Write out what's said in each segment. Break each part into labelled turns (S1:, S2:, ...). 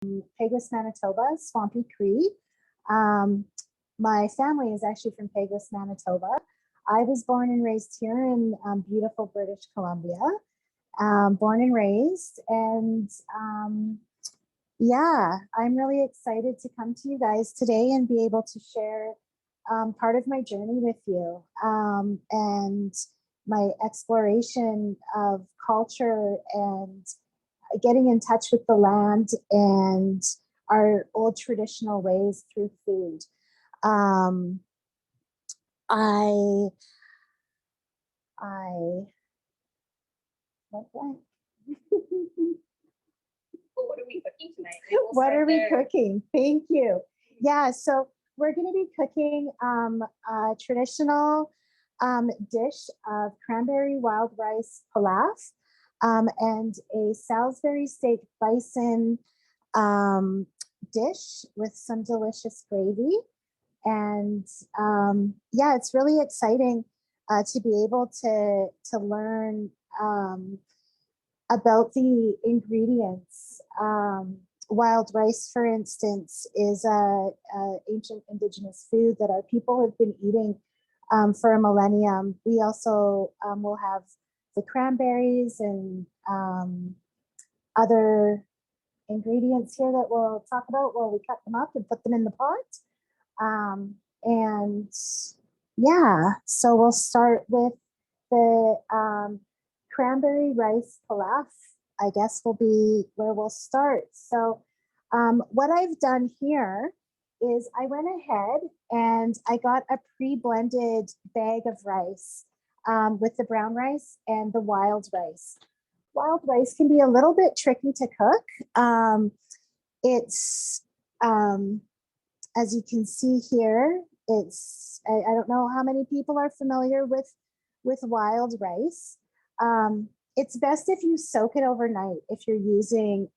S1: Peguis, Manitoba, Swampy Cree. My family is actually from Peguis, Manitoba. I was born and raised here in beautiful British Columbia, born and raised. And yeah, I'm really excited to come to you guys today and be able to share part of my journey with you and my exploration of culture and getting in touch with the land and our old traditional ways through food. I went blank.
S2: Well, what are we cooking tonight?
S1: What are we cooking? Thank you. Yeah, so we're going to be cooking a traditional dish of cranberry wild rice pilaf and a Salisbury steak bison dish with some delicious gravy. And yeah, it's really exciting to be able to learn about the ingredients. Wild rice, for instance, is a ancient indigenous food that our people have been eating for a millennium. We also will have the cranberries and other ingredients here that we'll talk about while we cut them up and put them in the pot. And yeah, so we'll start with the cranberry rice pilaf, I guess will be where we'll start. So what I've done here is I went ahead and I got a pre-blended bag of rice with the brown rice and the wild rice. Wild rice can be a little bit tricky to cook. It's, as you can see here, it's, I don't know how many people are familiar with wild rice. It's best if you soak it overnight if you're using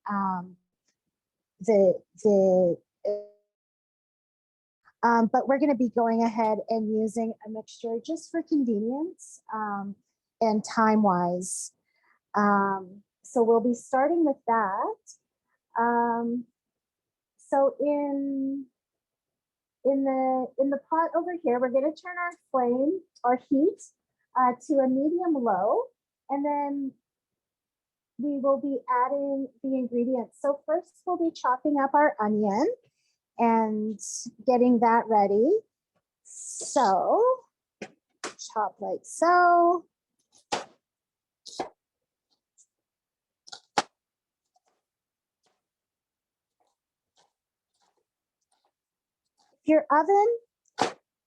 S1: but we're going to be going ahead and using a mixture just for convenience and time-wise. So we'll be starting with that. So in the pot over here, we're going to turn our flame or heat to a medium low, and then we will be adding the ingredients. So first we'll be chopping up our onion and getting that ready. So chop like so.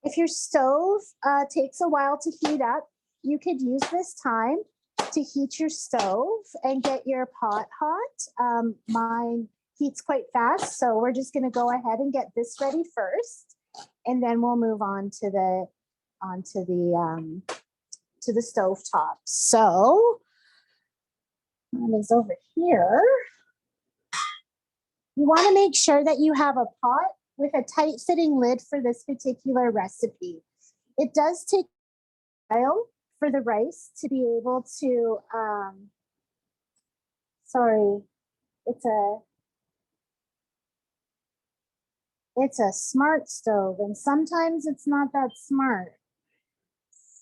S1: If your stove takes a while to heat up, you could use this time to heat your stove and get your pot hot. Mine heats quite fast, so we're just going to go ahead and get this ready first, and then we'll move on to the stove top. So that is over here. You want to make sure that you have a pot with a tight fitting lid for this particular recipe. It does take a while for the rice to be able to, it's a smart stove, and sometimes it's not that smart.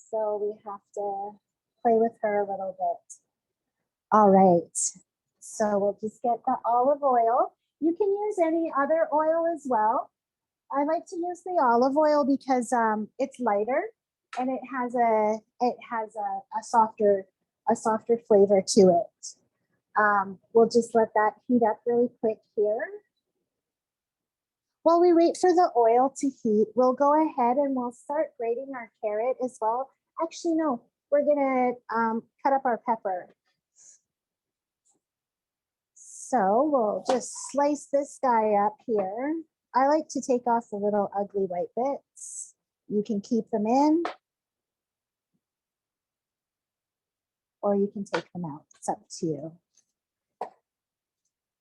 S1: So we have to play with her a little bit. All right, so we'll just get the olive oil. You can use any other oil as well. I like to use the olive oil because it's lighter and it has a softer flavor to it. We'll just let that heat up really quick here. While we wait for the oil to heat, we'll go ahead and we'll start grating our carrot as well. Actually, no, we're gonna cut up our pepper. So we'll just slice this guy up here. I like to take off the little ugly white bits. You can keep them in, or you can take them out. It's up to you.
S2: Can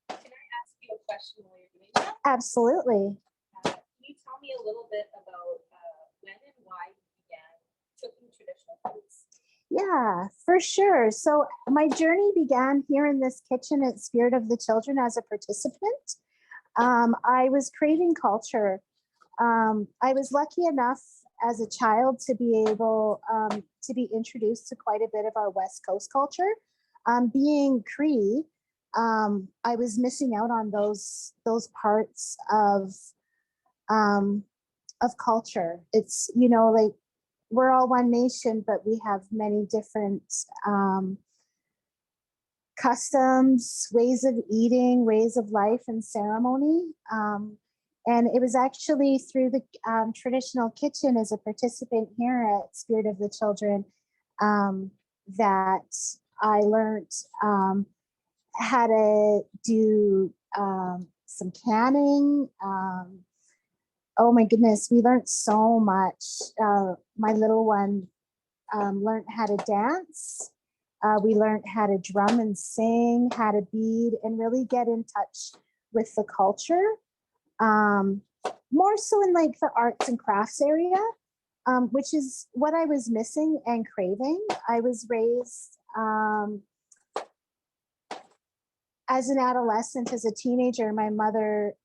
S2: I ask you a question while you're doing that?
S1: Absolutely.
S2: Can you tell me a little bit about when and why you began cooking traditional foods?
S1: Yeah, for sure. So my journey began here in this kitchen at Spirit of the Children as a participant. I was craving culture. I was lucky enough as a child to be able to be introduced to quite a bit of our West Coast culture. Being Cree, I was missing out on those parts of culture. It's, you know, like we're all one nation, but we have many different customs, ways of eating, ways of life, and ceremony. And it was actually through the traditional kitchen as a participant here at Spirit of the Children that I learned how to do some canning. Oh my goodness, we learned so much. My little one learned how to dance. We learned how to drum and sing, how to bead, and really get in touch with the culture. More so in like the arts and crafts area, which is what I was missing and craving. I was raised as an adolescent, as a teenager. My mother,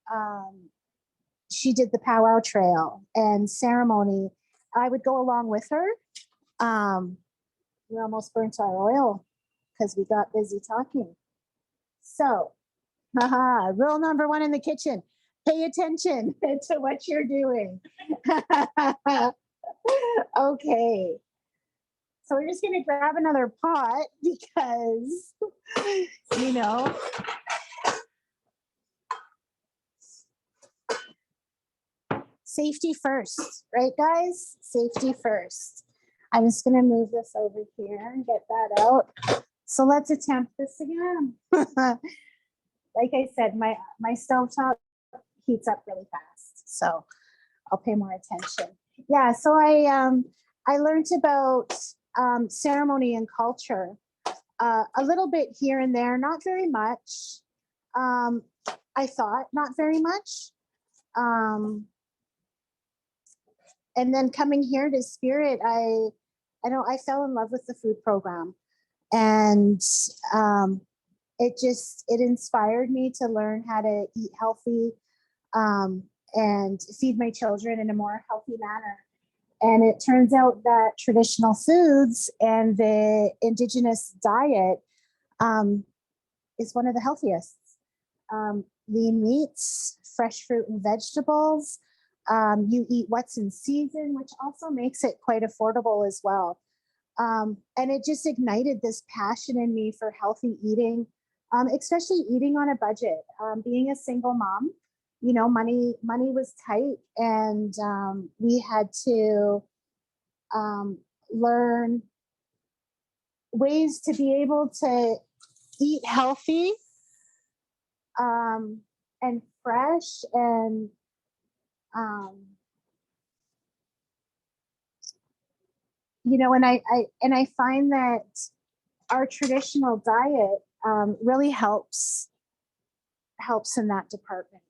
S1: she did the powwow trail and ceremony. I would go along with her. We almost burnt our oil because we got busy talking. So, rule number one in the kitchen, pay attention to what you're doing. Okay. So we're just gonna grab another pot because, you know, safety first, right guys? Safety first. I'm just gonna move this over here and get that out. So let's attempt this again. Like I said, my stovetop heats up really fast, so I'll pay more attention. Yeah, so I learned about ceremony and culture a little bit here and there, not very much. I thought not very much. And then coming here to Spirit, I know I fell in love with the food program, and it inspired me to learn how to eat healthy and feed my children in a more healthy manner. And it turns out that traditional foods and the Indigenous diet is one of the healthiest. Lean meats, fresh fruit and vegetables. You eat what's in season, which also makes it quite affordable as well. And it just ignited this passion in me for healthy eating, especially eating on a budget. Being a single mom, you know, money was tight, and we had to learn ways to be able to eat healthy and fresh and you know, and I find that our traditional diet really helps in that department.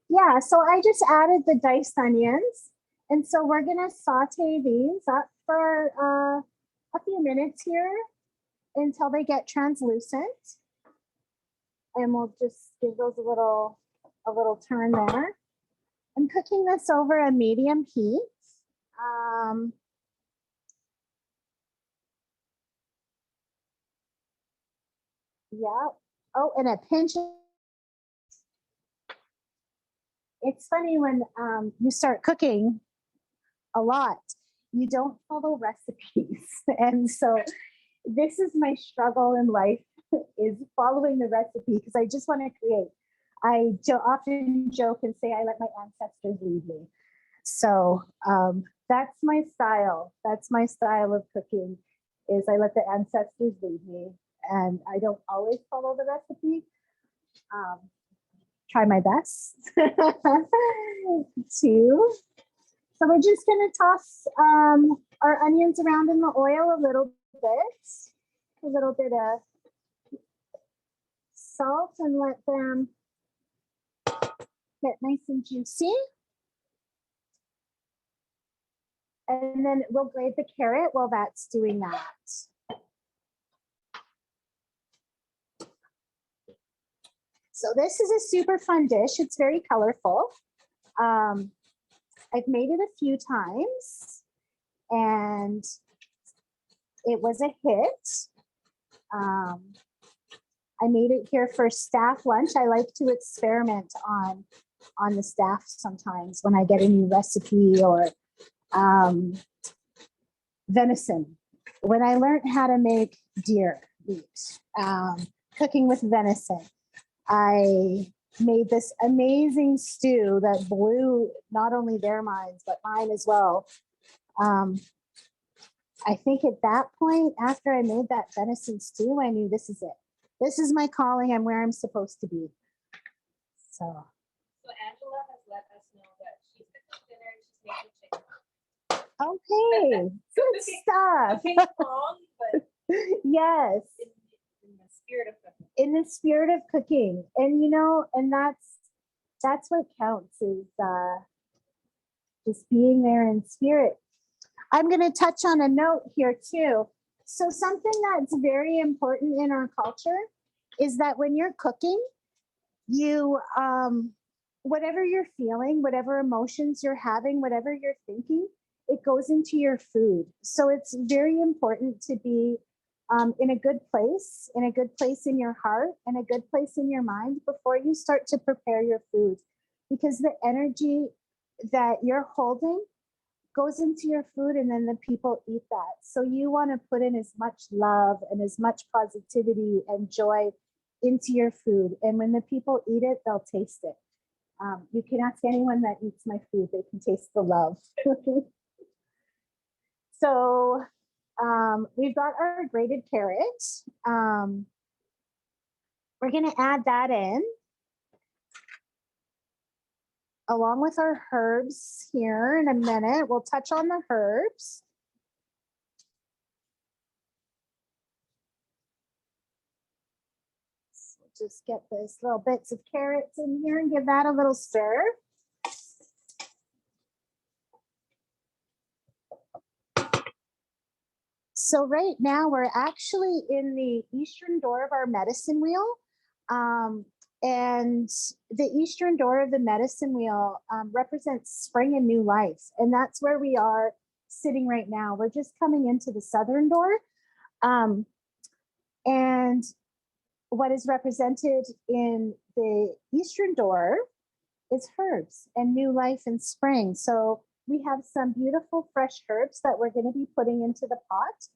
S1: Yeah, so I just added the diced onions, and so we're gonna saute these up for a few minutes here until they get translucent, and we'll just give those a little turn there. I'm cooking this over a medium heat. Yeah. Oh, and a pinch. It's funny when you start cooking a lot, you don't follow recipes. And so this is my struggle in life, is following the recipe, because I just want to create. I often joke and say I let my ancestors lead me. So that's my style. That's my style of cooking, is I let the ancestors lead me, and I don't always follow the recipe. Try my best too. So we're just gonna toss our onions around in the oil a little bit of salt, and let them get nice and juicy. And then we'll grate the carrot while that's doing that. So this is a super fun dish. It's very colorful. I've made it a few times and it was a hit. I made it here for staff lunch. I like to experiment on the staff sometimes when I get a new recipe or venison. When I learned how to make deer meat, cooking with venison, I made this amazing stew that blew not only their minds, but mine as well. I think at that point, after I made that venison stew, I knew this is it. This is my calling. I'm where I'm supposed to be. So
S2: Angela has let us know that she's making dinner and she's making chicken.
S1: okay, good stuff.
S2: Okay, wrong, but
S1: Yes,
S2: in the spirit of cooking.
S1: in the spirit of cooking, and and that's what counts is just being there in spirit. I'm going to touch on a note here too. So something that's very important in our culture is that when you're cooking, you whatever you're feeling, whatever emotions you're having, whatever you're thinking, it goes into your food. So it's very important to be in a good place in your heart, and a good place in your mind before you start to prepare your food, because the energy that you're holding goes into your food and then the people eat that. So you want to put in as much love and as much positivity and joy into your food. And when the people eat it, they'll taste it. You can ask anyone that eats my food, they can taste the love. So we've got our grated carrot. We're going to add that in along with our herbs here in a minute. We'll touch on the herbs. So just get those little bits of carrots in here and give that a little stir. So right now we're actually in the eastern door of our medicine wheel. And the eastern door of the medicine wheel represents spring and new life. And that's where we are sitting right now. We're just coming into the southern door. And what is represented in the eastern door is herbs and new life and spring. So we have some beautiful fresh herbs that we're going to be putting into the pot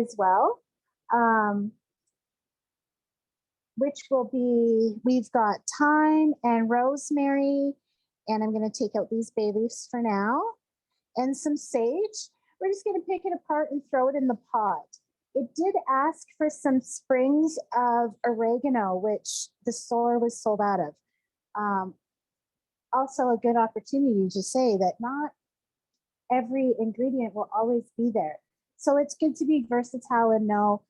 S1: as well. Which will be, we've got thyme and rosemary, and I'm going to take out these bay leaves for now, and some sage. We're just going to pick it apart and throw it in the pot. It did ask for some sprigs of oregano, which the store was sold out of. Also a good opportunity to say that not every ingredient will always be there. So it's good to be versatile and know,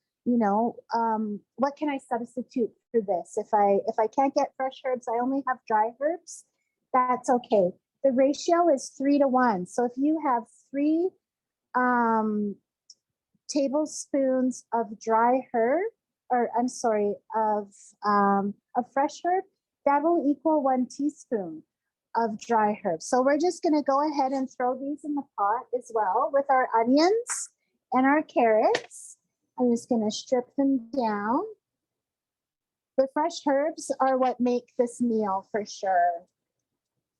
S1: what can I substitute for this? If I can't get fresh herbs, I only have dry herbs, that's okay. The ratio is 3-to-1. So if you have 3 tablespoons of dry herb, of fresh herb, that will equal 1 teaspoon of dry herb. So we're just going to go ahead and throw these in the pot as well with our onions and our carrots. I'm just going to strip them down. The fresh herbs are what make this meal for sure.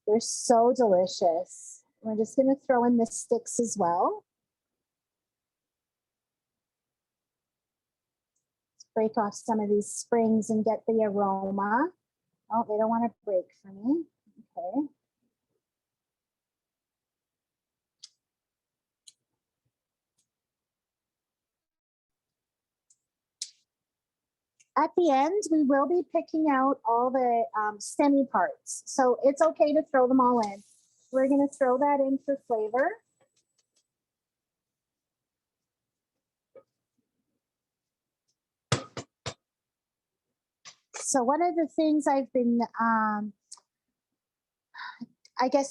S1: They're so delicious. We're just going to throw in the sticks as well. Let's break off some of these sprigs and get the aroma. Oh, they don't want to break for me. Okay. At the end, we will be picking out all the stemmy parts. So it's okay to throw them all in. We're going to throw that in for flavor. So one of the things I've been,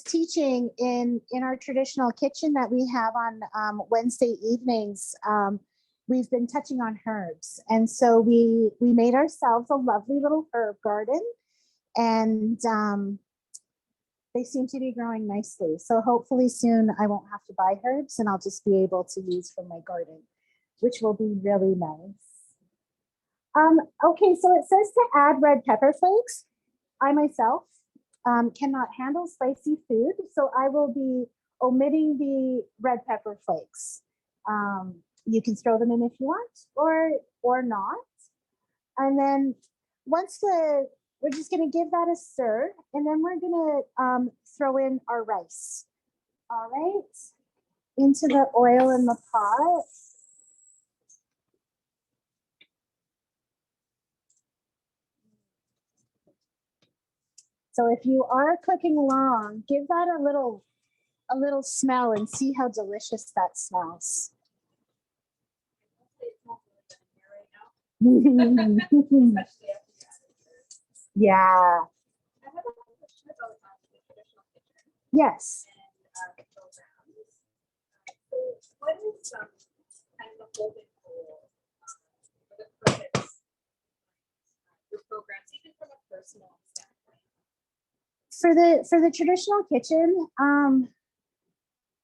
S1: teaching in our traditional kitchen that we have on Wednesday evenings, we've been touching on herbs. And so we made ourselves a lovely little herb garden. and they seem to be growing nicely. So hopefully soon I won't have to buy herbs and I'll just be able to use from my garden, which will be really nice. Okay, so it says to add red pepper flakes. I myself cannot handle spicy food, so I will be omitting the red pepper flakes. You can throw them in if you want, or not. And then we're just gonna give that a stir, and then we're gonna throw in our rice. All right, into the oil in the pot. So if you are cooking along, give that a little smell and see how delicious that smells. Yeah.
S2: I have a question about the traditional kitchen
S1: Yes.
S2: and programs. So what is kind of the holding goal for the purpose your programs, even from a personal standpoint?
S1: For the traditional kitchen,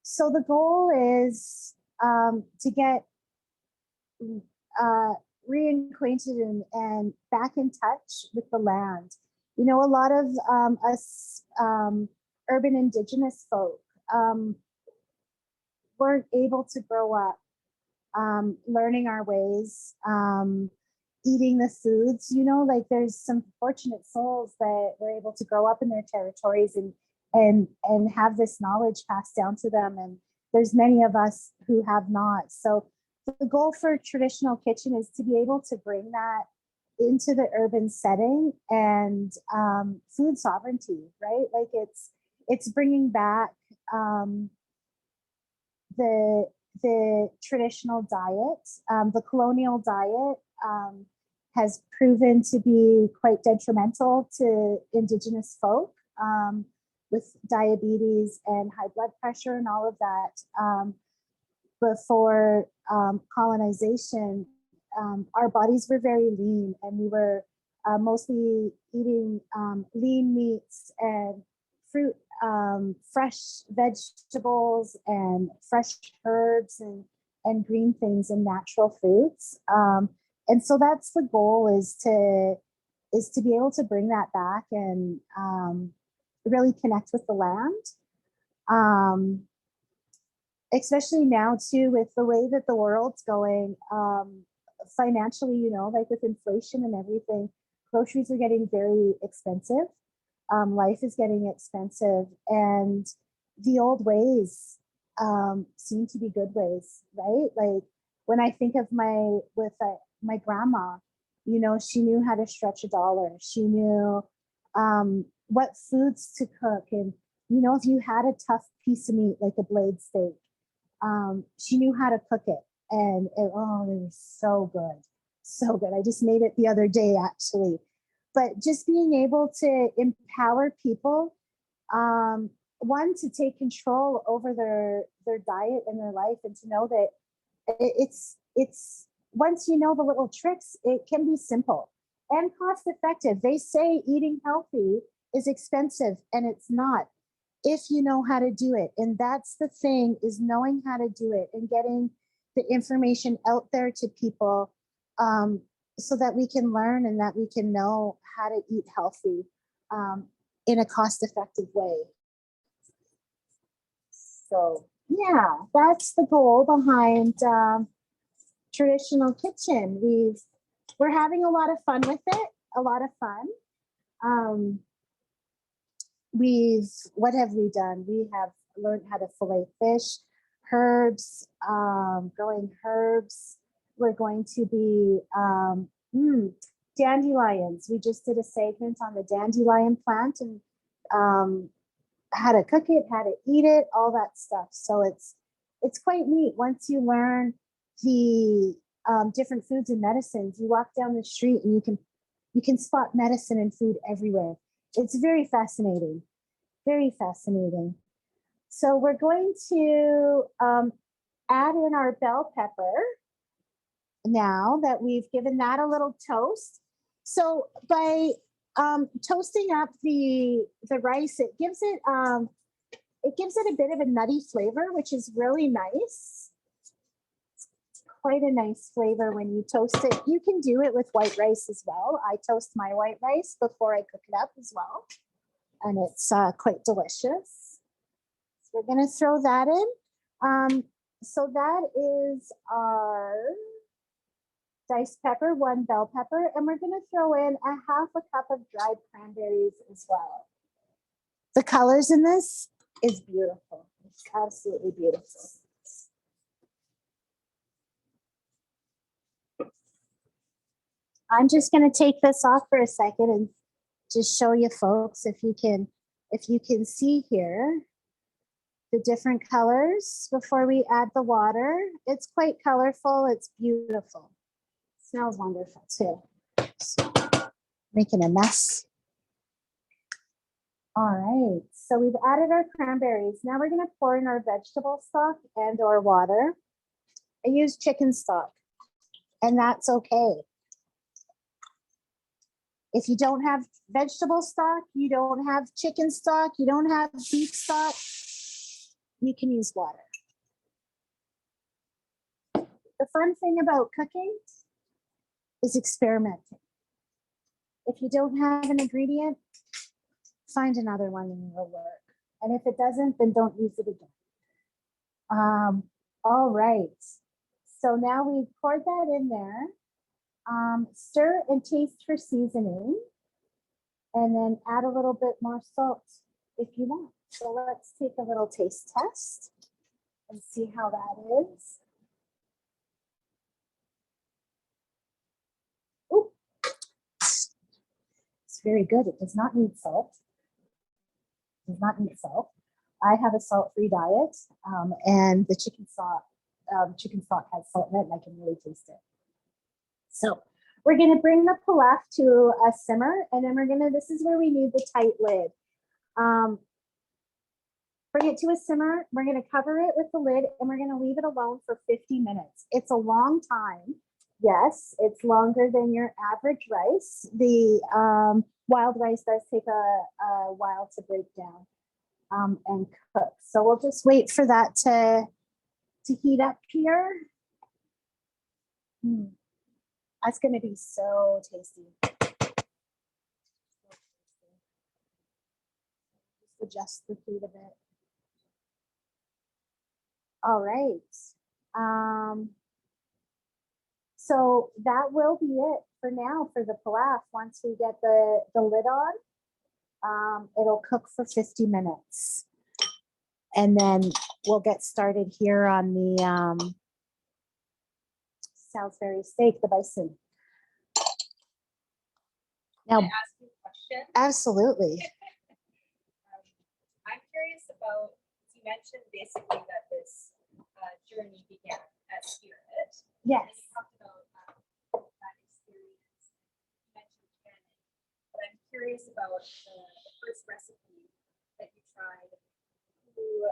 S1: so the goal is to get reacquainted and back in touch with the land. You know, a lot of us urban indigenous folk weren't able to grow up learning our ways, eating the foods. You know, like there's some fortunate souls that were able to grow up in their territories and have this knowledge passed down to them. And there's many of us who have not. So the goal for traditional kitchen is to be able to bring that into the urban setting and food sovereignty, right? Like it's bringing back the traditional diet. The colonial diet has proven to be quite detrimental to Indigenous folk with diabetes and high blood pressure and all of that. Before colonization, our bodies were very lean and we were mostly eating lean meats and fruit, fresh vegetables and fresh herbs and green things and natural foods. And so that's the goal, is to be able to bring that back and really connect with the land. Especially now too, with the way that the world's going financially, you know, like with inflation and everything, groceries are getting very expensive. Life is getting expensive, and the old ways seem to be good ways, right? Like when I think of my grandma, you know, she knew how to stretch a dollar. She knew what foods to cook, and you know, if you had a tough piece of meat like a blade steak, she knew how to cook it, and it was so good, so good. I just made it the other day, actually. But just being able to empower people, one, to take control over their diet and their life, and to know that it's once you know the little tricks, it can be simple and cost effective. They say eating healthy is expensive, and it's not, if you know how to do it. And that's the thing, is knowing how to do it and getting the information out there to people, so that we can learn and that we can know how to eat healthy in a cost-effective way. So yeah, that's the goal behind traditional kitchen. We're having a lot of fun with it, a lot of fun. What have we done? We have learned how to fillet fish, herbs, growing herbs. We're going to be dandelions. We just did a segment on the dandelion plant and how to cook it, how to eat it, all that stuff. So it's quite neat once you learn the different foods and medicines. You walk down the street and you can spot medicine and food everywhere. It's very fascinating, very fascinating. So we're going to add in our bell pepper now that we've given that a little toast. So by Toasting up the rice, it gives it a bit of a nutty flavor, which is really nice. Quite a nice flavor when you toast it. You can do it with white rice as well. I toast my white rice before I cook it up as well, and it's quite delicious. So we're going to throw that in. So that is our diced pepper, 1 bell pepper, and we're going to throw in a half a cup of dried cranberries as well. The colors in this is beautiful. It's absolutely beautiful. I'm just going to take this off for a second and just show you folks if you can see here the different colors before we add the water. It's quite colorful. It's beautiful. It smells wonderful too. So, making a mess. All right, so we've added our cranberries. Now we're going to pour in our vegetable stock and or water. I use chicken stock, and that's okay. If you don't have vegetable stock, you don't have chicken stock, you don't have beef stock, you can use water. The fun thing about cooking is experimenting. If you don't have an ingredient, find another one and it'll work. And if it doesn't, then don't use it again. All right. So now we've poured that in there. Stir and taste for seasoning, and then add a little bit more salt if you want. So let's take a little taste test and see how that is. Ooh. It's very good. It does not need salt. It does not need salt. I have a salt-free diet, and the chicken stock has salt in it, and I can really taste it. So we're going to bring the pilaf to a simmer, and then this is where we need the tight lid. Bring it to a simmer. We're going to cover it with the lid, and we're going to leave it alone for 50 minutes. It's a long time. Yes, it's longer than your average rice. The wild rice does take a while to break down and cook. So we'll just wait for that to heat up here. That's going to be so tasty. Just adjust the heat a bit. All right. So that will be it for now for the pilaf. Once we get the lid on, it'll cook for 50 minutes. And then we'll get started here on the Salisbury steak, the bison. Now,
S2: Can I ask you a question?
S1: Absolutely.
S2: I'm curious about, you mentioned basically that this journey began at Spirit.
S1: Yes.
S2: And you talked about that experience. You mentioned canning. But I'm curious about the first recipe that you tried. Who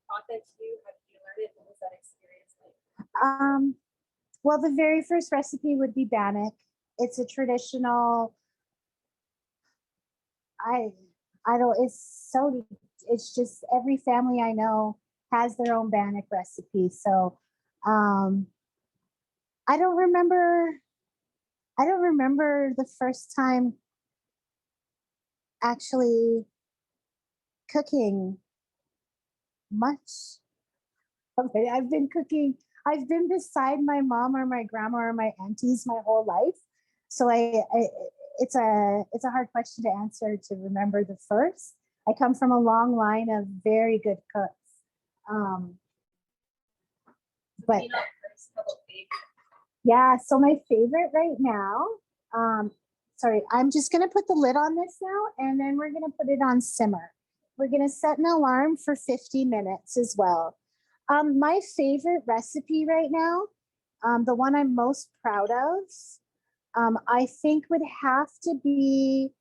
S2: taught that to you? How did you learn it? What was that experience like?
S1: Well, the very first recipe would be bannock. It's a traditional, I don't, it's just every family I know has their own bannock recipe. So I don't remember the first time actually cooking much. Okay, I've been beside my mom or my grandma or my aunties my whole life. So it's a hard question to answer to remember the first. I come from a long line of very good cooks. But yeah, so my favorite right now, sorry, I'm just gonna put the lid on this now, and then we're gonna put it on simmer. We're gonna set an alarm for 50 minutes as well. My favorite recipe right now, the one I'm most proud of, I think would have to be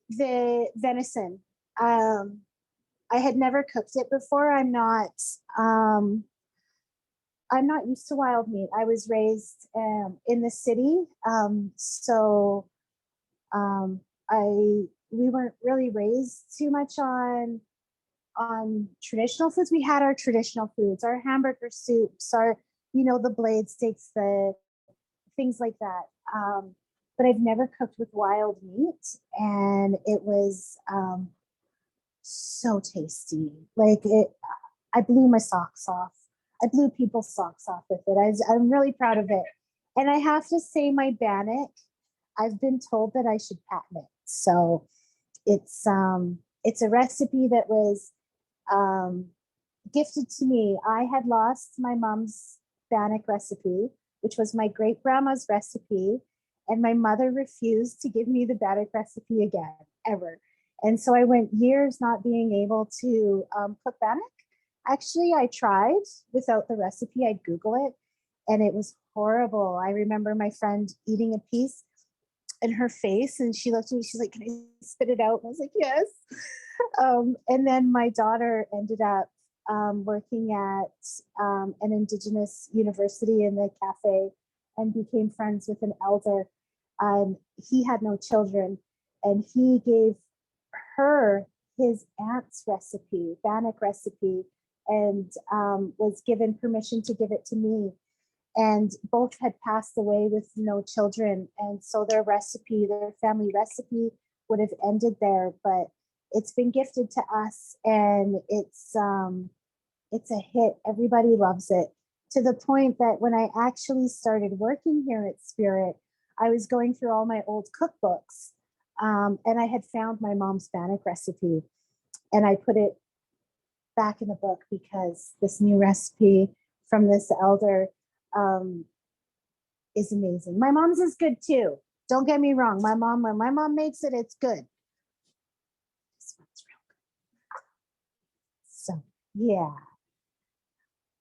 S1: the venison. I had never cooked it before. I'm not I'm not used to wild meat. I was raised in the city, so I we weren't really raised too much on traditional foods. We had our traditional foods, our hamburger soups, our the blade steaks, the things like that. But I've never cooked with wild meat, and it was so tasty. Like I blew my socks off. I blew people's socks off with it. I'm really proud of it. And I have to say, my bannock, I've been told that I should patent it. So it's a recipe that was gifted to me. I had lost my mom's bannock recipe, which was my great grandma's recipe, and my mother refused to give me the bannock recipe again, ever. And so I went years not being able to cook bannock. Actually, I tried without the recipe. I'd Google it, and it was horrible. I remember my friend eating a piece in her face, and she looked at me. She's like, "Can I spit it out?" And I was like, "Yes." And then my daughter ended up working at an Indigenous university in the cafe, and became friends with an elder. He had no children, and he gave her his aunt's recipe, bannock recipe, and was given permission to give it to me. And both had passed away with no children, and so their family recipe would have ended there. But it's been gifted to us, and it's a hit. Everybody loves it, to the point that when I actually started working here at Spirit, I was going through all my old cookbooks, and I had found my mom's bannock recipe, and I put it back in the book because this new recipe from this elder is amazing. My mom's is good too. Don't get me wrong. When my mom makes it, it's good. This one's real good. So yeah.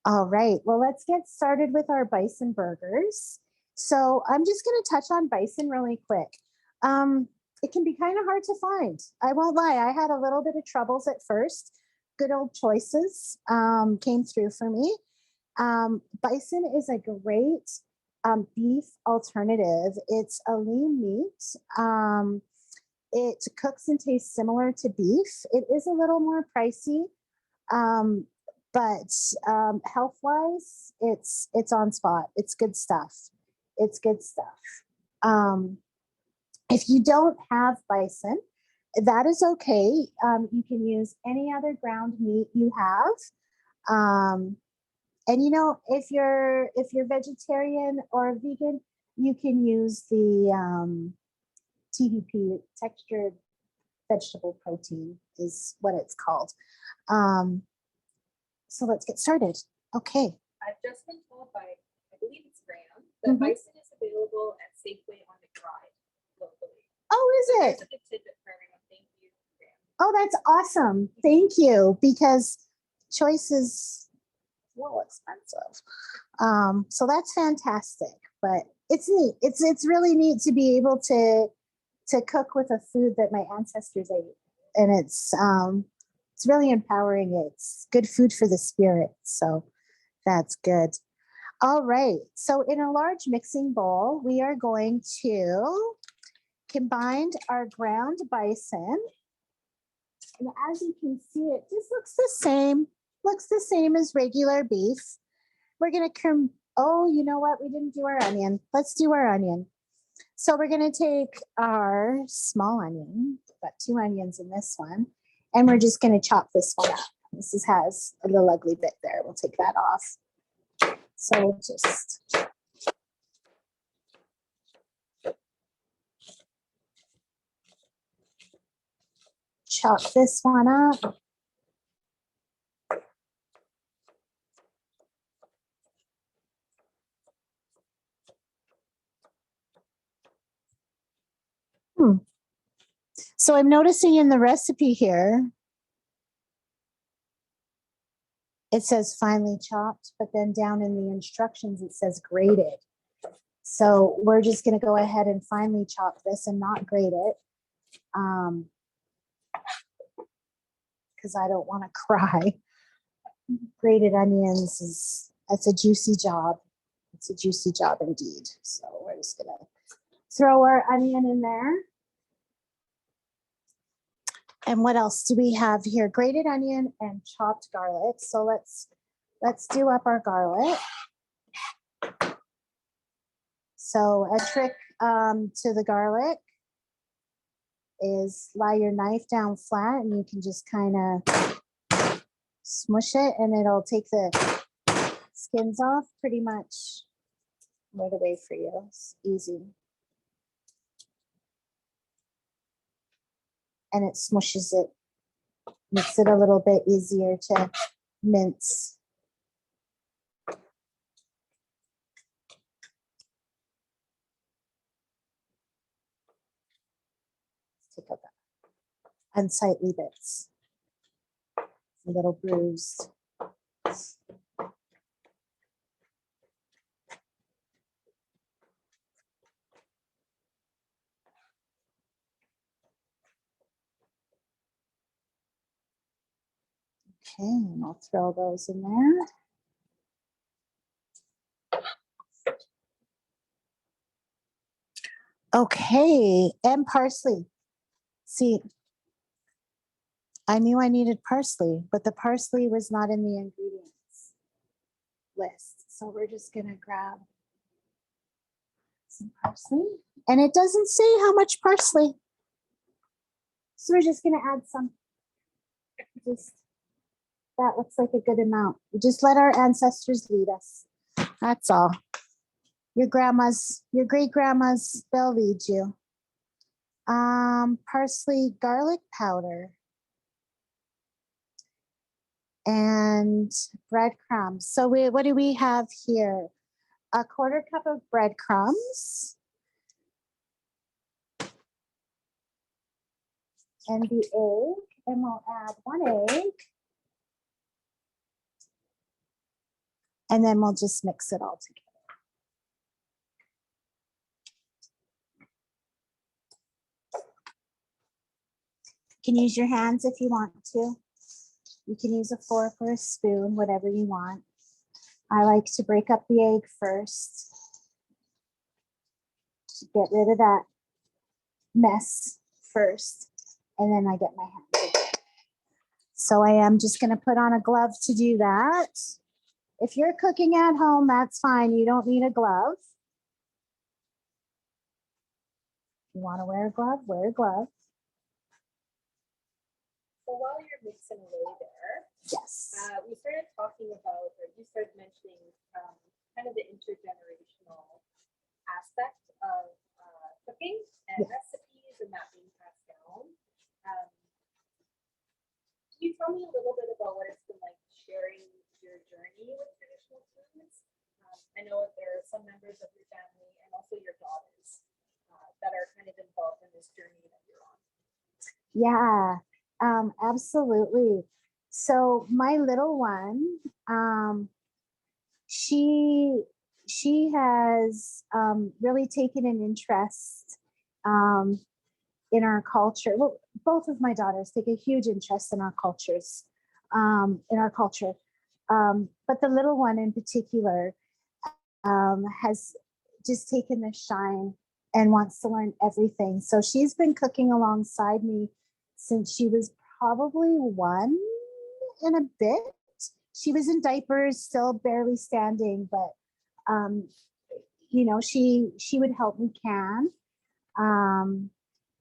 S1: All right. Well, let's get started with our bison burgers. So I'm just going to touch on bison really quick. It can be kind of hard to find. I won't lie. I had a little bit of troubles at first. Good old choices came through for me. Bison is a great beef alternative. It's a lean meat. It cooks and tastes similar to beef. It is a little more pricey, but health-wise, it's on spot. It's good stuff. It's good stuff. If you don't have bison, that is okay. You can use any other ground meat you have. And if you're vegetarian or vegan, you can use the TVP, textured vegetable protein is what it's called. So let's get started. Okay.
S2: I've just been told by, I believe it's Graham, that bison is available at Safeway on the drive locally.
S1: Oh, is it?
S2: That's a good tidbit for everyone. Thank you, Graham.
S1: Oh, that's awesome. Thank you, because choice is a little expensive. So that's fantastic, but it's neat. It's really neat to be able to cook with a food that my ancestors ate, and it's really empowering. It's good food for the spirit, so that's good. All right, so in a large mixing bowl, we are going to combine our ground bison, and as you can see, it just looks the same as regular beef. We're gonna oh, you know what? We didn't do our onion. Let's do our onion. So we're gonna take our small onion, got 2 onions in this one, and we're just gonna chop this one up. This has a little ugly bit there. We'll take that off. So we'll just chop this one up. So I'm noticing in the recipe here, it says finely chopped, but then down in the instructions, it says grated. So we're just going to go ahead and finely chop this and not grate it, because I don't want to cry. Grated onions is That's a juicy job. It's a juicy job indeed. So we're just gonna throw our onion in there. And what else do we have here? Grated onion and chopped garlic. So let's do up our garlic. So a trick to the garlic is lie your knife down flat and you can just kind of smush it and it'll take the skins off pretty much right away for you. It's easy. And it smushes it, makes it a little bit easier to mince. Take out the unsightly bits, a little bruised. Okay, and I'll throw those in there. Okay, and parsley. See, I knew I needed parsley, but the parsley was not in the ingredients list. So we're just gonna grab some parsley. And it doesn't say how much parsley. So we're just gonna add some. Just that looks like a good amount. We just let our ancestors lead us. That's all. Your grandmas, your great grandmas, they'll lead you. Parsley, garlic powder, and breadcrumbs. So what do we have here? A 1/4 cup of breadcrumbs. And the egg, and we'll add 1 egg. And then we'll just mix it all together. You can use your hands if you want to. You can use a fork or a spoon, whatever you want. I like to break up the egg first to get rid of that mess first, and then I get my hands in. So I am just going to put on a glove to do that. If you're cooking at home, that's fine. You don't need a glove. If you want to wear a glove, wear a glove.
S2: So while you're mixing away there,
S1: yes,
S2: we started talking about, or you started mentioning kind of the intergenerational aspect of cooking and recipes and that being passed down. Can you tell me a little bit about what it's been like sharing your journey with traditional foods? I know that there are some members of your family and also your daughters that are kind of involved in this journey that you're on.
S1: Yeah. Absolutely. So my little one, she has really taken an interest in our culture. Well, both of my daughters take a huge interest in our cultures, in our culture. But the little one in particular has just taken the shine and wants to learn everything. So she's been cooking alongside me since she was probably 1 and a bit. She was in diapers, still barely standing, but you know, she would help me can.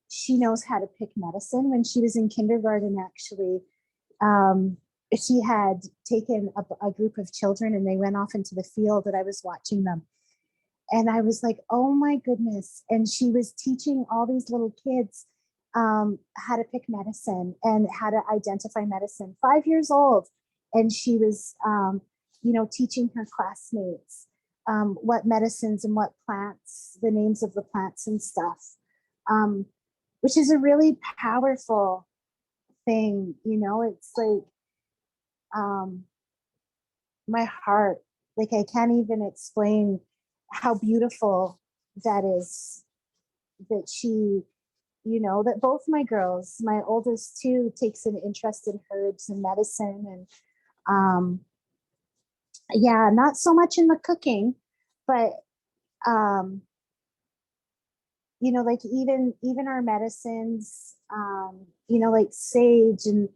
S1: She knows how to pick medicine. When she was in kindergarten, actually, she had taken a group of children and they went off into the field and I was watching them. And I was like, oh my goodness. And she was teaching all these little kids how to pick medicine and how to identify medicine. 5 years old. And she was, you know, teaching her classmates what medicines and what plants, the names of the plants and stuff, which is a really powerful thing. You know, it's like my heart, like I can't even explain how beautiful that is, that she, you know, that both my girls, my oldest too, takes an interest in herbs and medicine. Yeah, not so much in the cooking, but um, like even our medicines, like sage and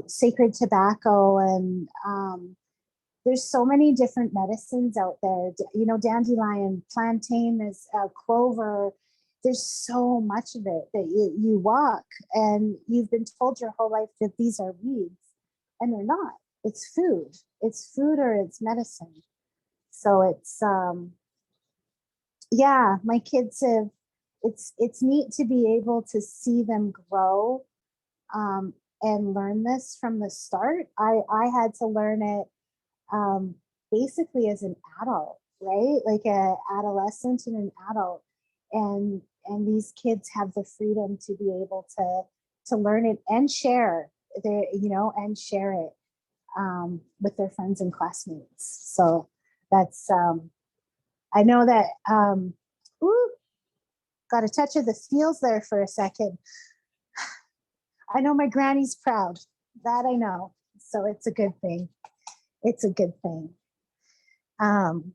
S1: sacred tobacco and there's so many different medicines out there. Dandelion, plantain, is clover. There's so much of it that you walk and you've been told your whole life that these are weeds, and they're not. It's food. It's food or it's medicine. So it's yeah, my kids have. It's neat to be able to see them grow um, and learn this from the start. I had to learn it um, basically as an adult, right? Like a adolescent and an adult, and these kids have the freedom to be able to learn it and share and share it with their friends and classmates. So that's I know that ooh, got a touch of the feels there for a second. I know my granny's proud. That I know. So it's a good thing. It's a good thing. Um,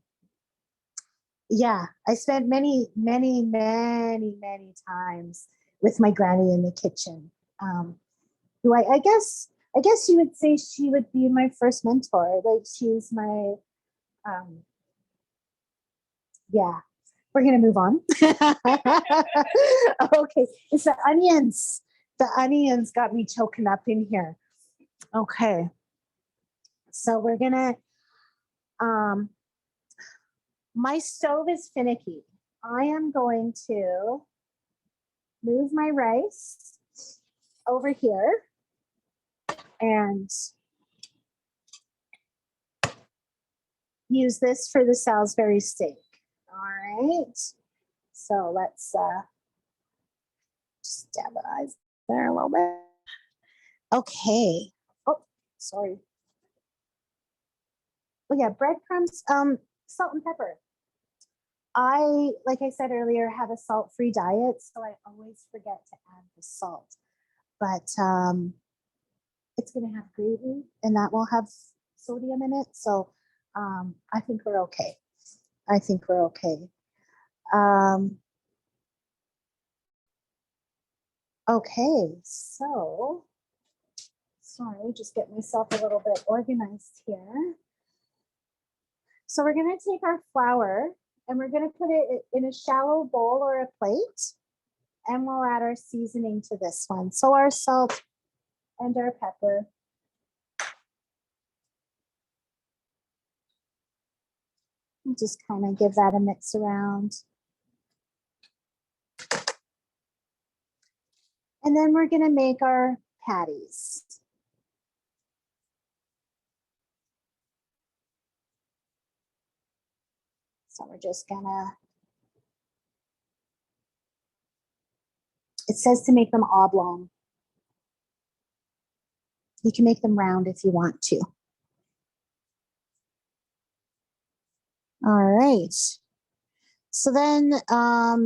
S1: yeah, I spent many, many, many, many times with my granny in the kitchen. Who I guess you would say she would be my first mentor. Like she's my, yeah. We're gonna move on. Okay, it's the onions. The onions got me choking up in here. Okay, so we're gonna. My stove is finicky. I am going to move my rice over here and use this for the Salisbury steak. All right. So let's just dab the eyes there a little bit. Okay. Oh, sorry. Oh yeah, breadcrumbs, salt and pepper. Like I said earlier, have a salt-free diet, so I always forget to add the salt. But it's going to have gravy, and that will have sodium in it. So I think we're okay. I think we're okay. Okay, so sorry, just get myself a little bit organized here. So we're going to take our flour and we're going to put it in a shallow bowl or a plate, and we'll add our seasoning to this one. So our salt and our pepper. We'll just kind of give that a mix around. And then we're going to make our patties. So we're just going to, it says to make them oblong. You can make them round if you want to. All right. So then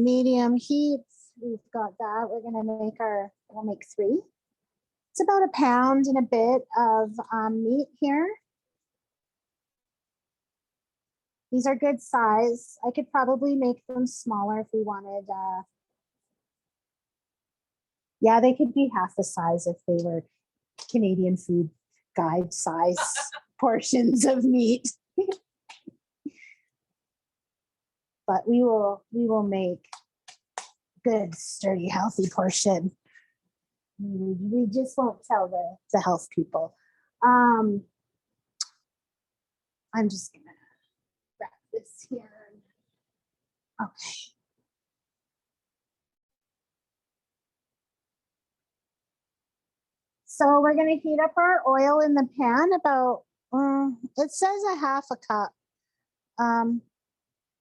S1: medium heat, we've got that. We're going to make we'll make 3. It's about a pound and a bit of meat here. These are good size. I could probably make them smaller if we wanted. Yeah, they could be half the size if they were Canadian Food Guide size portions of meat. But we will make good, sturdy, healthy portion. We just won't tell the health people. I'm just gonna wrap this here. Okay. So we're gonna heat up our oil in the pan about, it says a half a cup.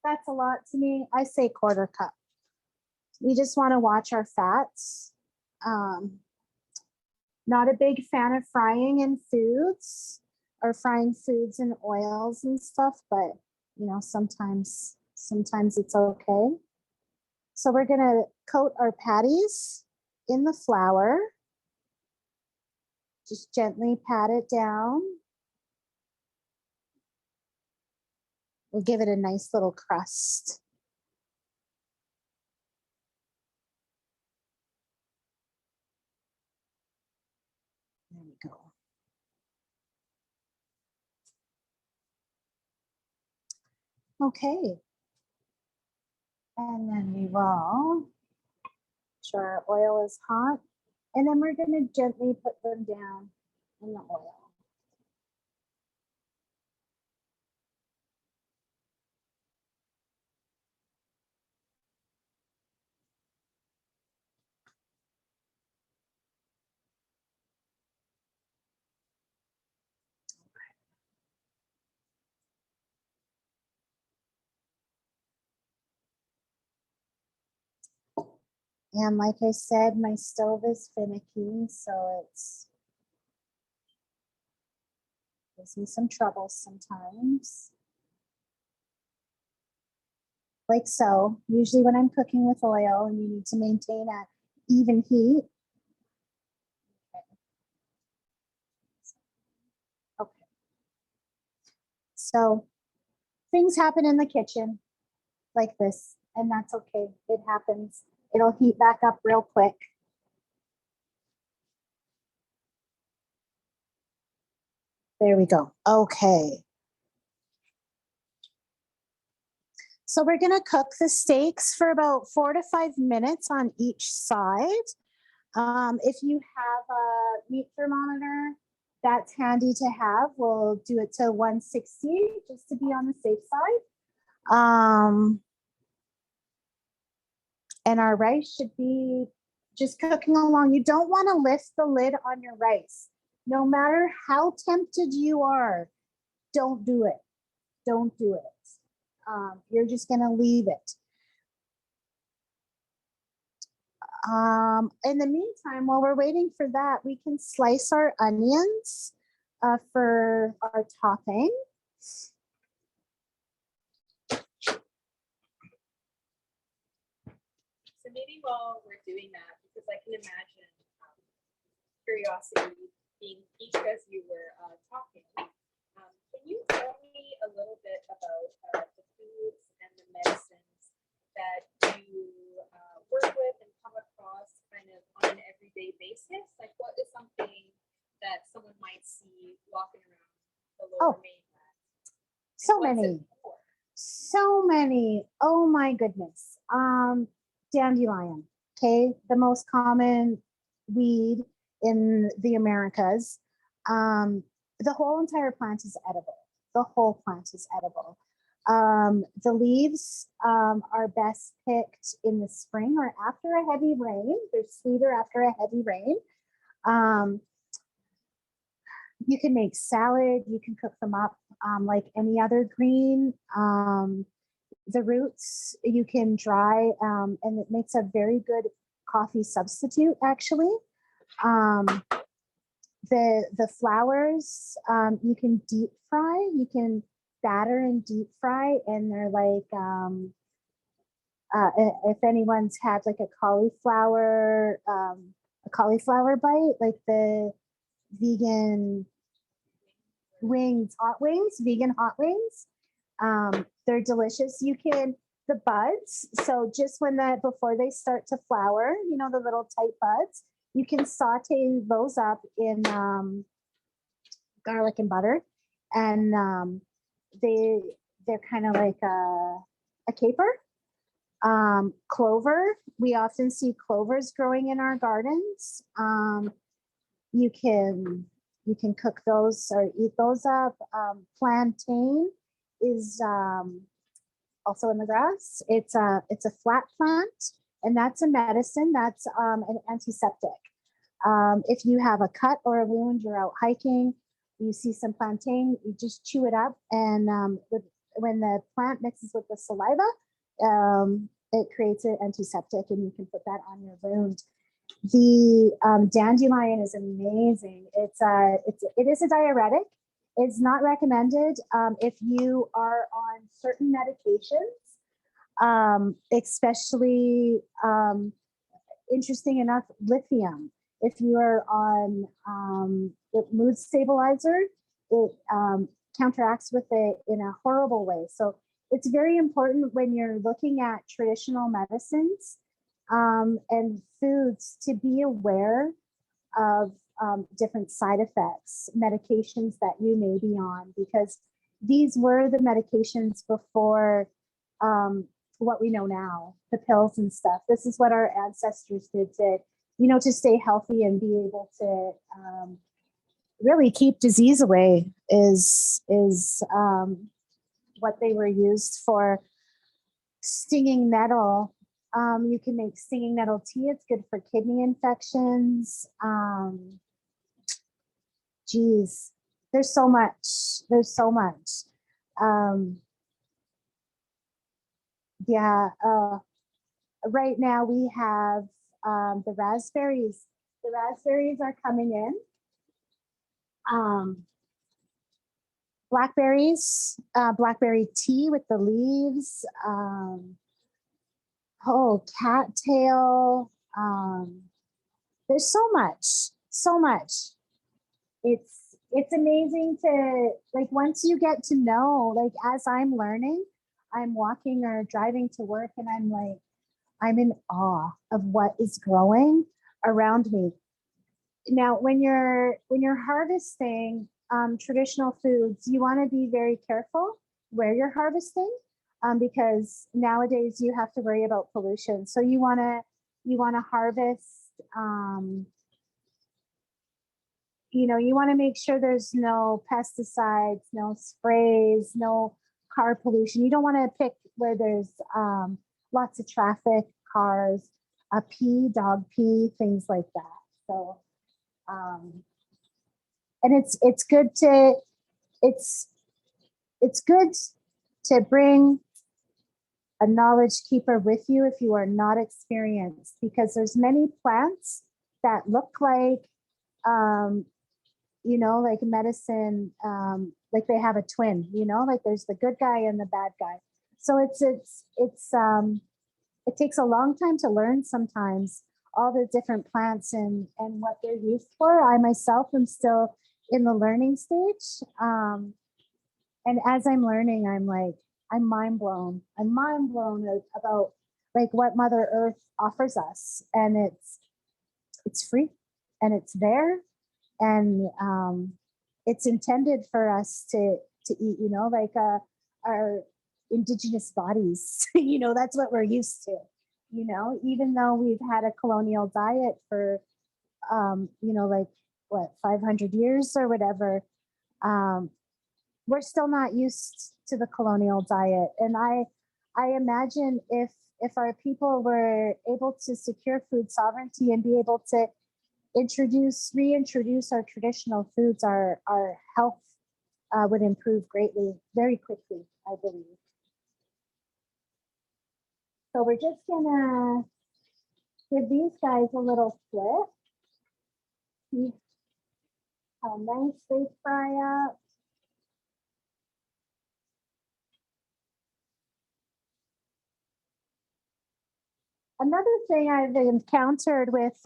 S1: That's a lot to me. I say quarter cup. We just wanna watch our fats. Not a big fan of frying in foods or frying foods in oils and stuff, but sometimes it's okay. So we're gonna coat our patties in the flour. Just gently pat it down. We'll give it a nice little crust. There we go. Okay. And then we will make sure our oil is hot. And then we're going to gently put them down in the oil. And like I said, my stove is finicky, so it's gives me some trouble sometimes. Like so, usually when I'm cooking with oil and you need to maintain an even heat. Okay. So things happen in the kitchen like this, and that's okay. It happens. It'll heat back up real quick. There we go. Okay. So we're going to cook the steaks for about 4 to 5 minutes on each side. If you have a meat thermometer, that's handy to have. We'll do it to 160 just to be on the safe side. And our rice should be just cooking along. You don't want to lift the lid on your rice. No matter how tempted you are, don't do it. Don't do it. You're just going to leave it. In the meantime, while we're waiting for that, we can slice our onions for our topping.
S2: So maybe while we're doing that, because I can imagine curiosity being peaked as you were talking, can you tell me a little bit about the foods and the medicines that you work with and come across kind of on an everyday basis? Like, what is something that someone might see walking around the lower mainland?
S1: So many. So many. Oh my goodness. Dandelion. Okay, the most common weed in the Americas. The whole entire plant is edible. The whole plant is edible. The leaves are best picked in the spring or after a heavy rain. They're sweeter after a heavy rain. You can make salad. You can cook them up like any other green. The roots you can dry, and it makes a very good coffee substitute, actually. The flowers you can deep fry. You can batter and deep fry, and they're like if anyone's had like a cauliflower bite, like the vegan wings, vegan hot wings. They're delicious. You can, the buds, so just before they start to flower, you know, the little tight buds, you can saute those up in garlic and butter, and they're kind of like a caper. Clover, we often see clovers growing in our gardens. You can cook those or eat those up. Plantain is also in the grass. It's a flat plant, and that's a medicine. That's an antiseptic. If you have a cut or a wound, you're out hiking, you see some plantain, you just chew it up, and when the plant mixes with the saliva, it creates an antiseptic, and you can put that on your wound. The dandelion is amazing. It is a diuretic. It's not recommended if you are on certain medications, especially interesting enough, lithium. If you are on mood stabilizer, it counteracts with it in a horrible way. So it's very important when you're looking at traditional medicines and foods to be aware of different side effects, medications that you may be on, because these were the medications before what we know now, the pills and stuff. This is what our ancestors did to, you know, to stay healthy and be able to really keep disease away is what they were used for. Stinging nettle. You can make stinging nettle tea. It's good for kidney infections. Geez, there's so much. There's so much. Yeah. Right now we have the raspberries. The raspberries are coming in. Blackberries, blackberry tea with the leaves. Oh, cattail. There's so much, so much. It's amazing to, like, once you get to know, like, as I'm learning, I'm walking or driving to work and I'm like, I'm in awe of what is growing around me. Now, when you're harvesting traditional foods, you want to be very careful where you're harvesting, because nowadays you have to worry about pollution. So you want to harvest. You want to make sure there's no pesticides, no sprays, no car pollution. You don't want to pick where there's lots of traffic, cars, a pee, dog pee, things like that. So, and it's good to bring a knowledge keeper with you if you are not experienced, because there's many plants that look like like medicine, like they have a twin, like there's the good guy and the bad guy. So it takes a long time to learn sometimes all the different plants and what they're used for. I myself am still in the learning stage. And as I'm learning, I'm mind blown. I'm mind blown about like what Mother Earth offers us. And it's free and it's there. And it's intended for us to eat, like our indigenous bodies, that's what we're used to, even though we've had a colonial diet for, like what, 500 years or whatever, we're still not used to the colonial diet. And I imagine if our people were able to secure food sovereignty and be able to reintroduce our traditional foods, our health would improve greatly, very quickly, I believe. So we're just gonna give these guys a little flip. See how nice they fry up. Another thing I've encountered with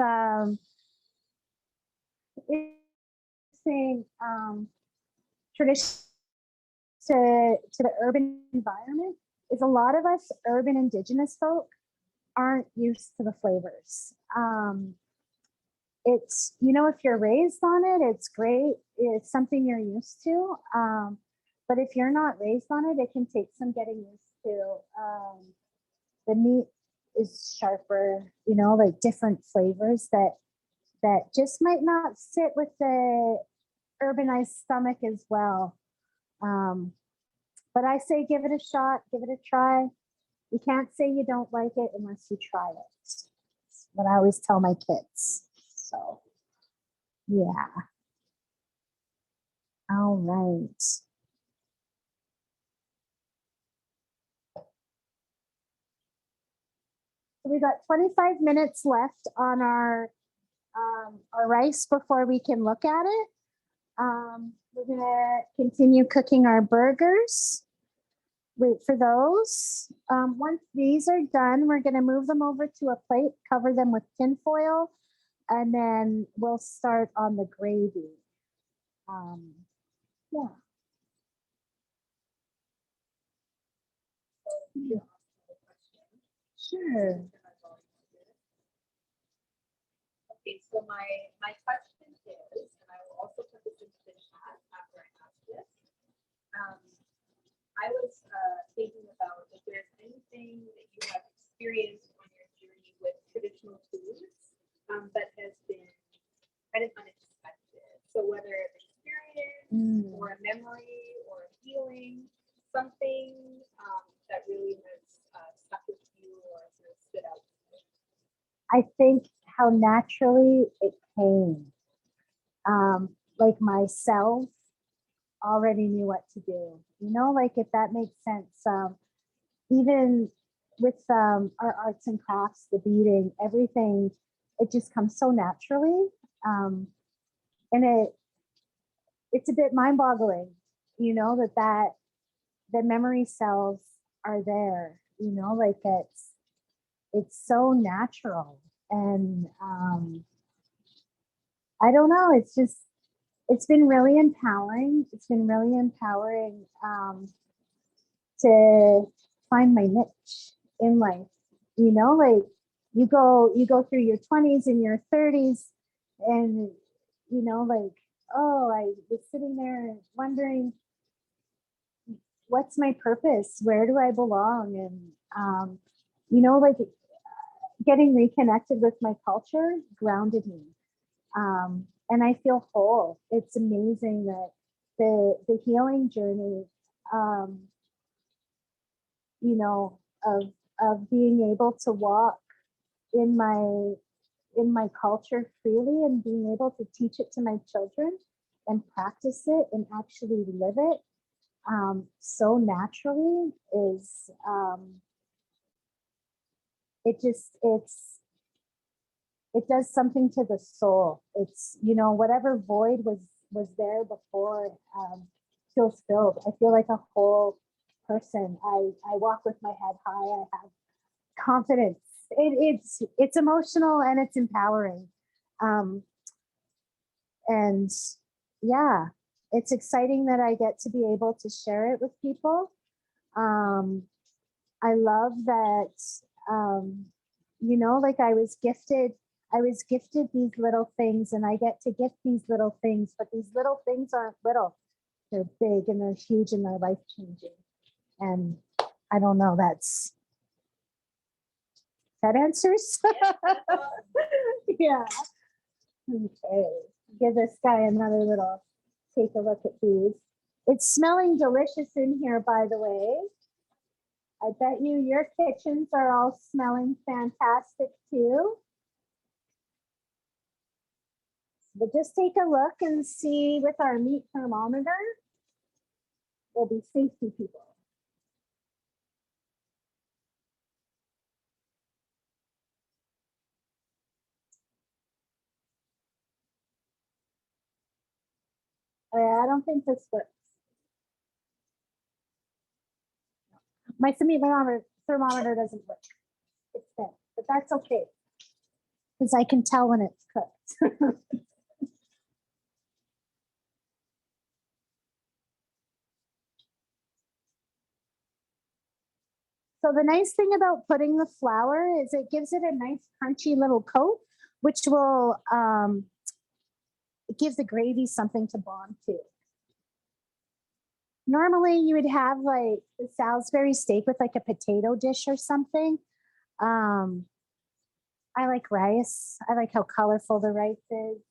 S1: tradition to the urban environment is a lot of us urban indigenous folk aren't used to the flavors. It's, if you're raised on it, it's great. It's something you're used to. But if you're not raised on it, it can take some getting used to. The meat is sharper, like different flavors that just might not sit with the urbanized stomach as well. But I say give it a shot, give it a try. You can't say you don't like it unless you try it. That's what I always tell my kids. So, yeah. All right. So we got 25 minutes left on our rice before we can look at it. We're gonna continue cooking our burgers. Wait for those. Once these are done, we're gonna move them over to a plate, cover them with tin foil, and then we'll start on the gravy. Yeah.
S2: your question.
S1: Sure.
S2: Okay, so my question is, and I will also put this into the chat after I ask this. I was thinking about if there's anything that you have experienced on your journey with traditional foods that has been kind of unexpected. So whether it's experience or a memory or a feeling, something that really has stuck with you or sort of stood out.
S1: I think how naturally it came. Like myself already knew what to do, like if that makes sense. Even with our arts and crafts, the beading, everything, it just comes so naturally. And it's a bit mind-boggling, that the memory cells are there, like it's so natural. And I don't know, it's been really empowering. It's been really empowering to find my niche in life. Like you go through your 20s and your 30s, and like, oh, I was sitting there wondering, what's my purpose? Where do I belong? And like getting reconnected with my culture grounded me. And I feel whole. It's amazing that the healing journey, of being able to walk in my culture freely and being able to teach it to my children and practice it and actually live it so naturally is it does something to the soul. It's, whatever void was there before feels filled. I feel like a whole person. I walk with my head high. I have confidence. It's emotional and it's empowering. And yeah, it's exciting that I get to be able to share it with people. I love that, like I was gifted these little things, and I get to gift these little things, but these little things aren't little. They're big and they're huge and they're life changing. And I don't know, that answers. Yeah. Okay. Give this guy another little, take a look at these. It's smelling delicious in here, by the way. I bet you your kitchens are all smelling fantastic too. But just take a look and see with our meat thermometer. We'll be safety people. I don't think this works. My meat thermometer doesn't work. It's dead, but that's okay, because I can tell when it's cooked. So the nice thing about putting the flour is it gives it a nice crunchy little coat, which will give the gravy something to bond to. Normally you would have like the Salisbury steak with like a potato dish or something. I like rice. I like how colorful the rice is.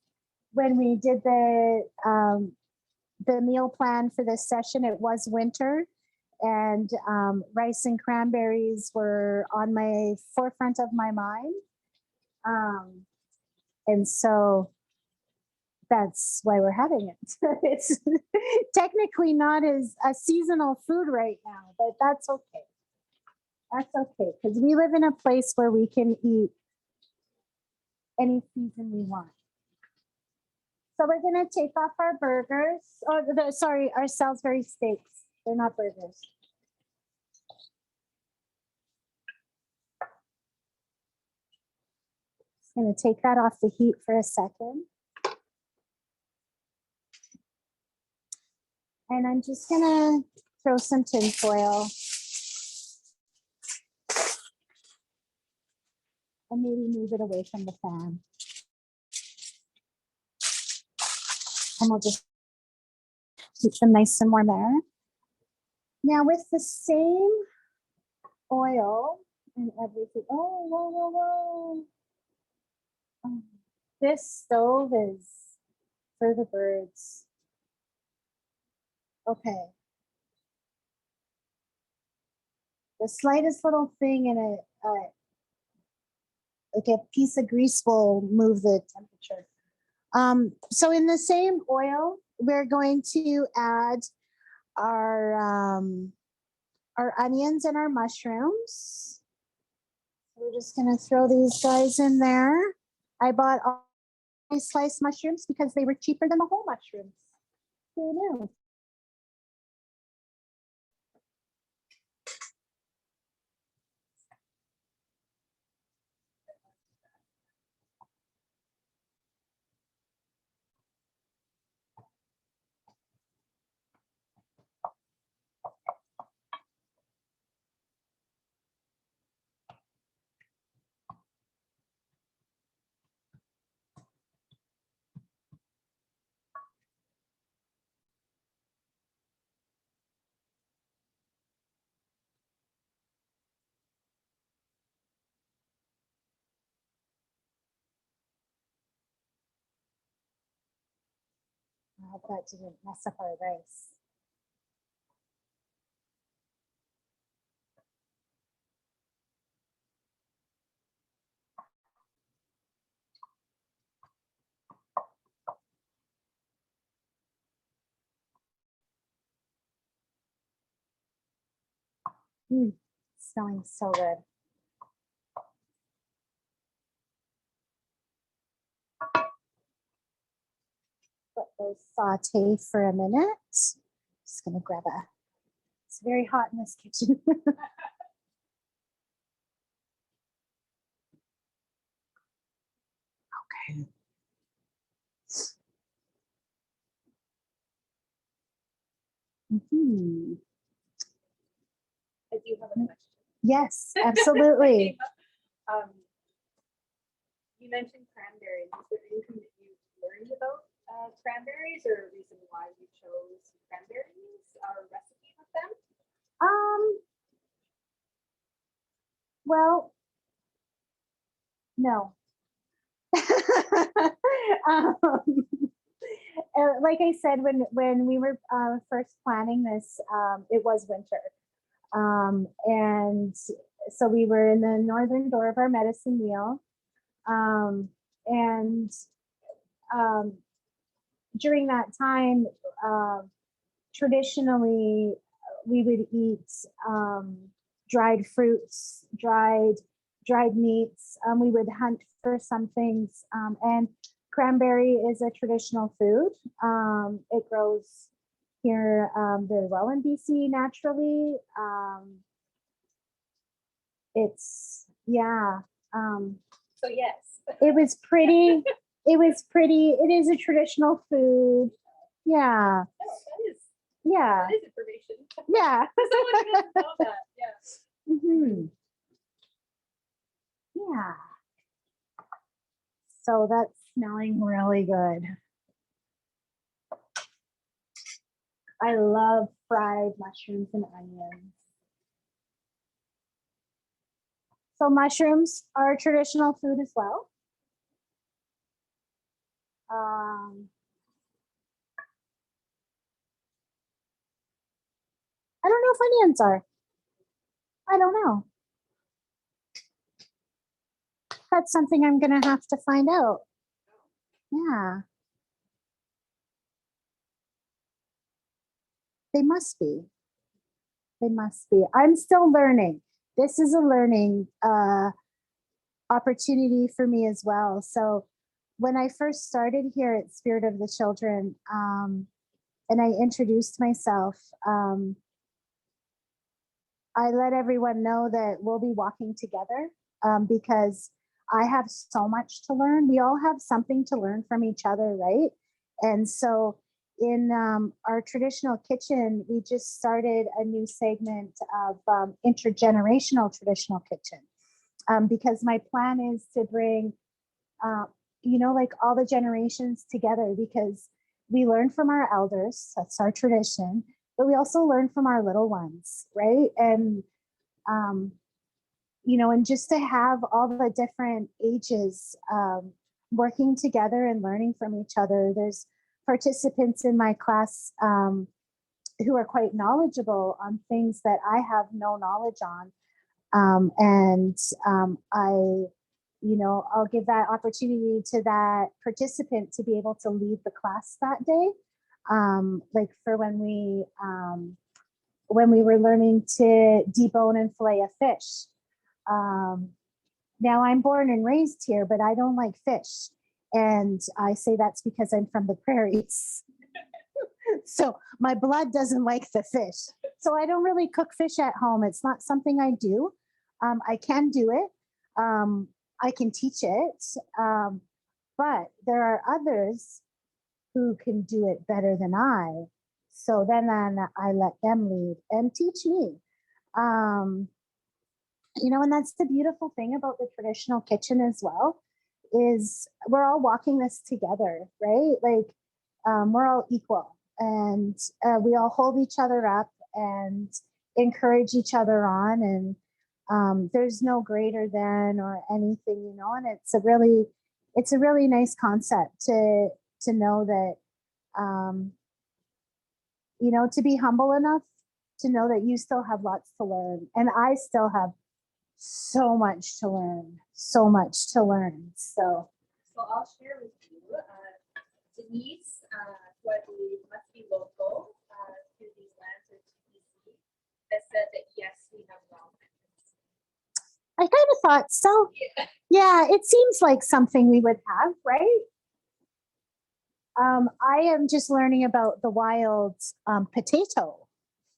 S1: When we did the meal plan for this session, it was winter, and rice and cranberries were on my forefront of my mind. And so that's why we're having it. It's technically not as a seasonal food right now, but that's okay. That's okay, because we live in a place where we can eat any season we want. So we're going to take off our burgers, our Salisbury steaks. They're not burgers. Just going to take that off the heat for a second. And I'm just going to throw some tin foil and maybe move it away from the fan. And we'll just keep them nice and warm there. Now with the same oil and everything. Oh, whoa, whoa, whoa. Oh, this stove is for the birds. Okay. The slightest little thing in like a piece of grease will move the temperature. So in the same oil, we're going to add our onions and our mushrooms. We're just gonna throw these guys in there. I bought all my sliced mushrooms because they were cheaper than the whole mushrooms. Who knew? I hope that didn't mess up our rice. Smelling so good. Let those saute for a minute. Just gonna grab it's very hot in this kitchen. Okay.
S2: I do have a question.
S1: Yes, absolutely.
S2: You mentioned cranberries. Is there anything that you learned about cranberries, or a reason why you chose cranberries or recipe with them?
S1: Well, no. Like I said, when we were first planning this, it was winter. And so we were in the northern door of our medicine wheel. And during that time, traditionally, we would eat dried fruits, dried meats. We would hunt for some things. And cranberry is a traditional food. It grows here very well in BC naturally.
S2: So yes.
S1: It was pretty. It is a traditional food. Yeah.
S2: That is information.
S1: Yeah.
S2: Someone doesn't know that. Yeah.
S1: Mm-hmm. Yeah. So that's smelling really good. I love fried mushrooms and onions. So mushrooms are a traditional food as well. I don't know if onions are. I don't know. That's something I'm going to have to find out. Yeah. They must be. They must be. I'm still learning. This is a learning opportunity for me as well. So when I first started here at Spirit of the Children, and I introduced myself, I let everyone know that we'll be walking together because I have so much to learn. We all have something to learn from each other, right? And so in our traditional kitchen, we just started a new segment of intergenerational traditional kitchen. because my plan is to bring, like all the generations together, because we learn from our elders, that's our tradition, but we also learn from our little ones, right? And, and just to have all the different ages working together and learning from each other. There's participants in my class who are quite knowledgeable on things that I have no knowledge on. I'll give that opportunity to that participant to be able to lead the class that day. Like for when we were learning to debone and fillet a fish. Now I'm born and raised here, but I don't like fish. And I say that's because I'm from the prairies. So my blood doesn't like the fish. So I don't really cook fish at home. It's not something I do. I can do it. I can teach it. But there are others who can do it better than I. So then I let them lead and teach me. And that's the beautiful thing about the traditional kitchen as well, is we're all walking this together, right? Like we're all equal, and we all hold each other up and encourage each other on, and there's no greater than or anything, and it's a really nice concept to know that, to be humble enough to know that you still have lots to learn, and I still have so much to learn. So
S2: So I'll share with you, Denise, who I believe must be local to these lands or TBC, that said that yes, we have wild pigeons.
S1: I kind of thought so. Yeah, it seems like something we would have, right? I am just learning about the wild potato.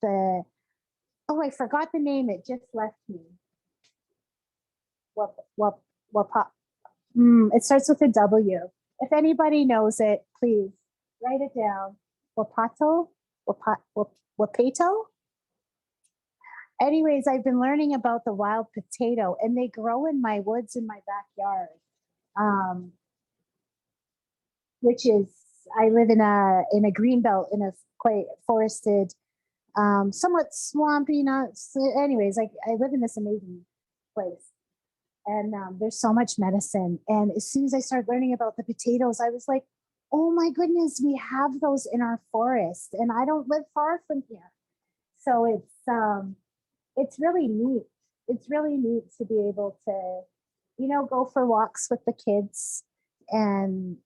S1: I forgot the name. It just left me. It starts with a W. If anybody knows it, please write it down. Wapato. Anyways, I've been learning about the wild potato, and they grow in my woods in my backyard. Which is, I live in a green belt in a quite forested, somewhat swampy, anyways, I live in this amazing place. And there's so much medicine. And as soon as I started learning about the potatoes, I was like, oh my goodness, we have those in our forest. And I don't live far from here. So it's really neat. It's really neat to be able to, go for walks with the kids and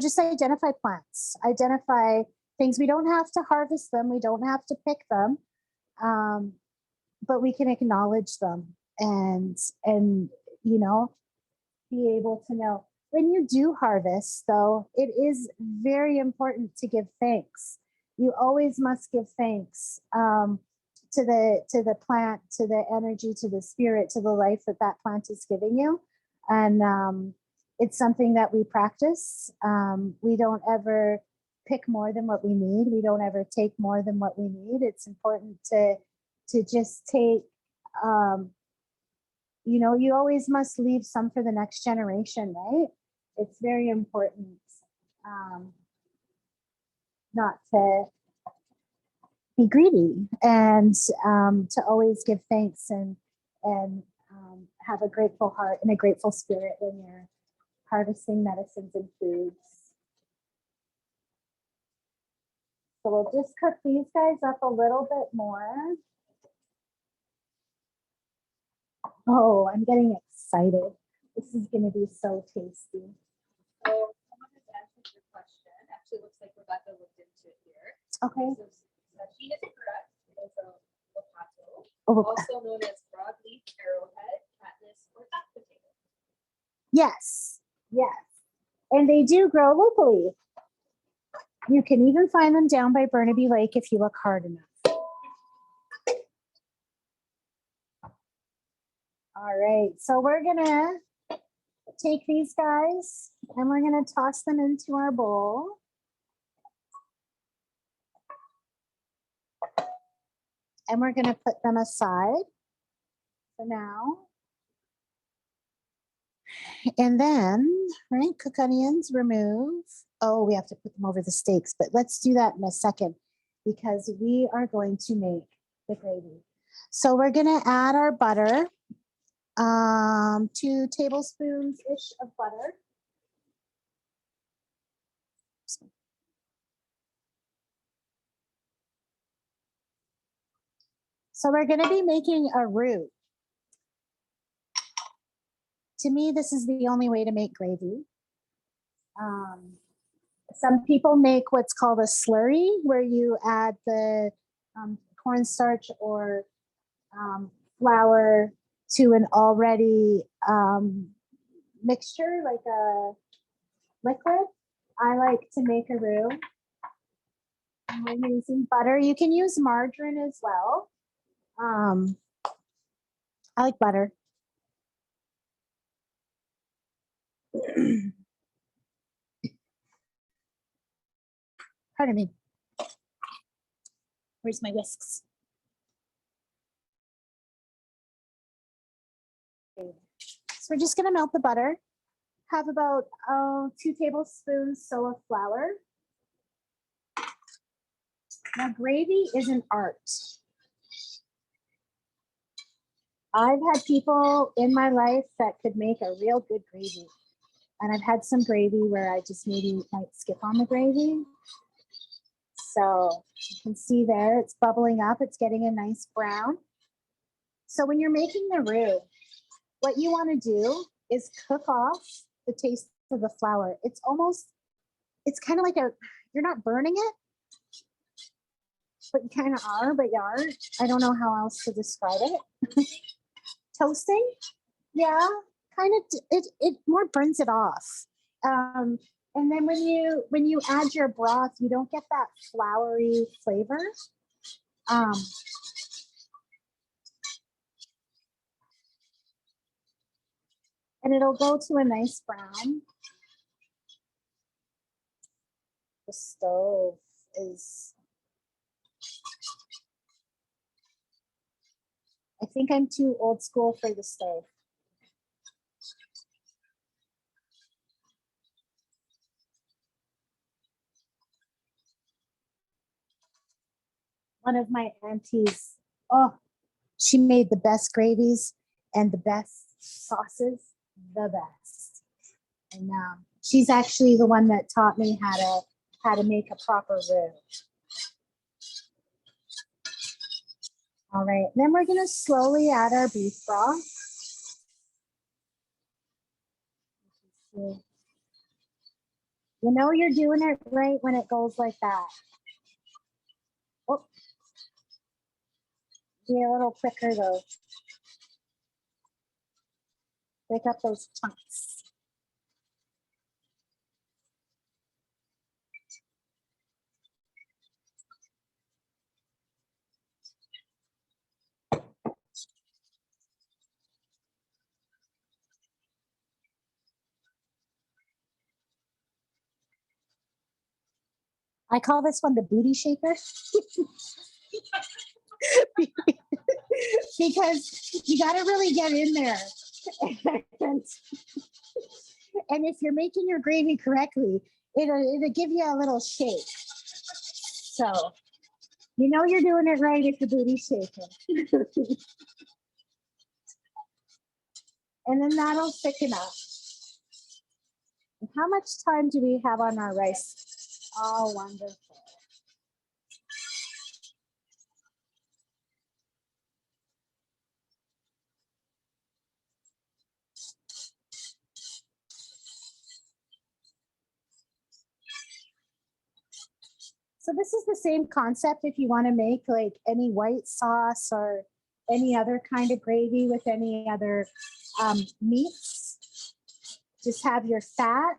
S1: just identify plants, identify things. We don't have to harvest them. We don't have to pick them. But we can acknowledge them and be able to know when you do harvest, though, it is very important to give thanks. You always must give thanks to the plant, to the energy, to the spirit, to the life that plant is giving you. And it's something that we practice. We don't ever pick more than what we need. We don't ever take more than what we need. It's important to just take, you always must leave some for the next generation, right? It's very important not to be greedy, and to always give thanks and have a grateful heart and a grateful spirit when you're harvesting medicines and foods. So we'll just cook these guys up a little bit more. Oh, I'm getting excited. This is going to be so tasty.
S2: So someone has answered your question. Actually, looks like Rebecca looked into it here.
S1: Okay.
S2: So Sashene is correct. It's a wapato,
S1: Oh.
S2: also known as broadleaf arrowhead, Katniss, or duck potato.
S1: Yes. And they do grow locally. You can even find them down by Burnaby Lake if you look hard enough. All right, so we're gonna take these guys and we're gonna toss them into our bowl. And we're gonna put them aside for now. And then, right, cook onions, remove. Oh, we have to put them over the steaks, but let's do that in a second because we are going to make the gravy. So we're gonna add our butter, 2 tablespoons-ish of butter. So we're gonna be making a roux. To me, this is the only way to make gravy. Some people make what's called a slurry, where you add the cornstarch or flour to an already mixture, like a liquid. I like to make a roux. I'm using butter. You can use margarine as well. I like butter. Pardon me. Where's my whisks? So we're just gonna melt the butter. Have about 2 tablespoons so of flour. Now gravy is an art. I've had people in my life that could make a real good gravy. And I've had some gravy where I just maybe might skip on the gravy. So you can see there, it's bubbling up. It's getting a nice brown. So when you're making the roux, what you want to do is cook off the taste of the flour. It's kind of like you're not burning it, but you kind of are, but you aren't. I don't know how else to describe it. Toasting, yeah, kind of. It more burns it off. And then when you add your broth, you don't get that floury flavor. And it'll go to a nice brown. The stove is, I think I'm too old school for the stove. One of my aunties, oh, she made the best gravies and the best sauces, the best. And she's actually the one that taught me how to make a proper roux. All right, then we're gonna slowly add our beef broth. You know you're doing it right when it goes like that. Oh, be a little quicker though. Break up those chunks. I call this one the booty shaker. Because you got to really get in there. And if you're making your gravy correctly, it'll give you a little shake. So you know you're doing it right if the booty's shaking. And then that'll thicken up. And how much time do we have on our rice? Oh, wonderful. So this is the same concept if you want to make like any white sauce or any other kind of gravy with any other meats. Just have your fat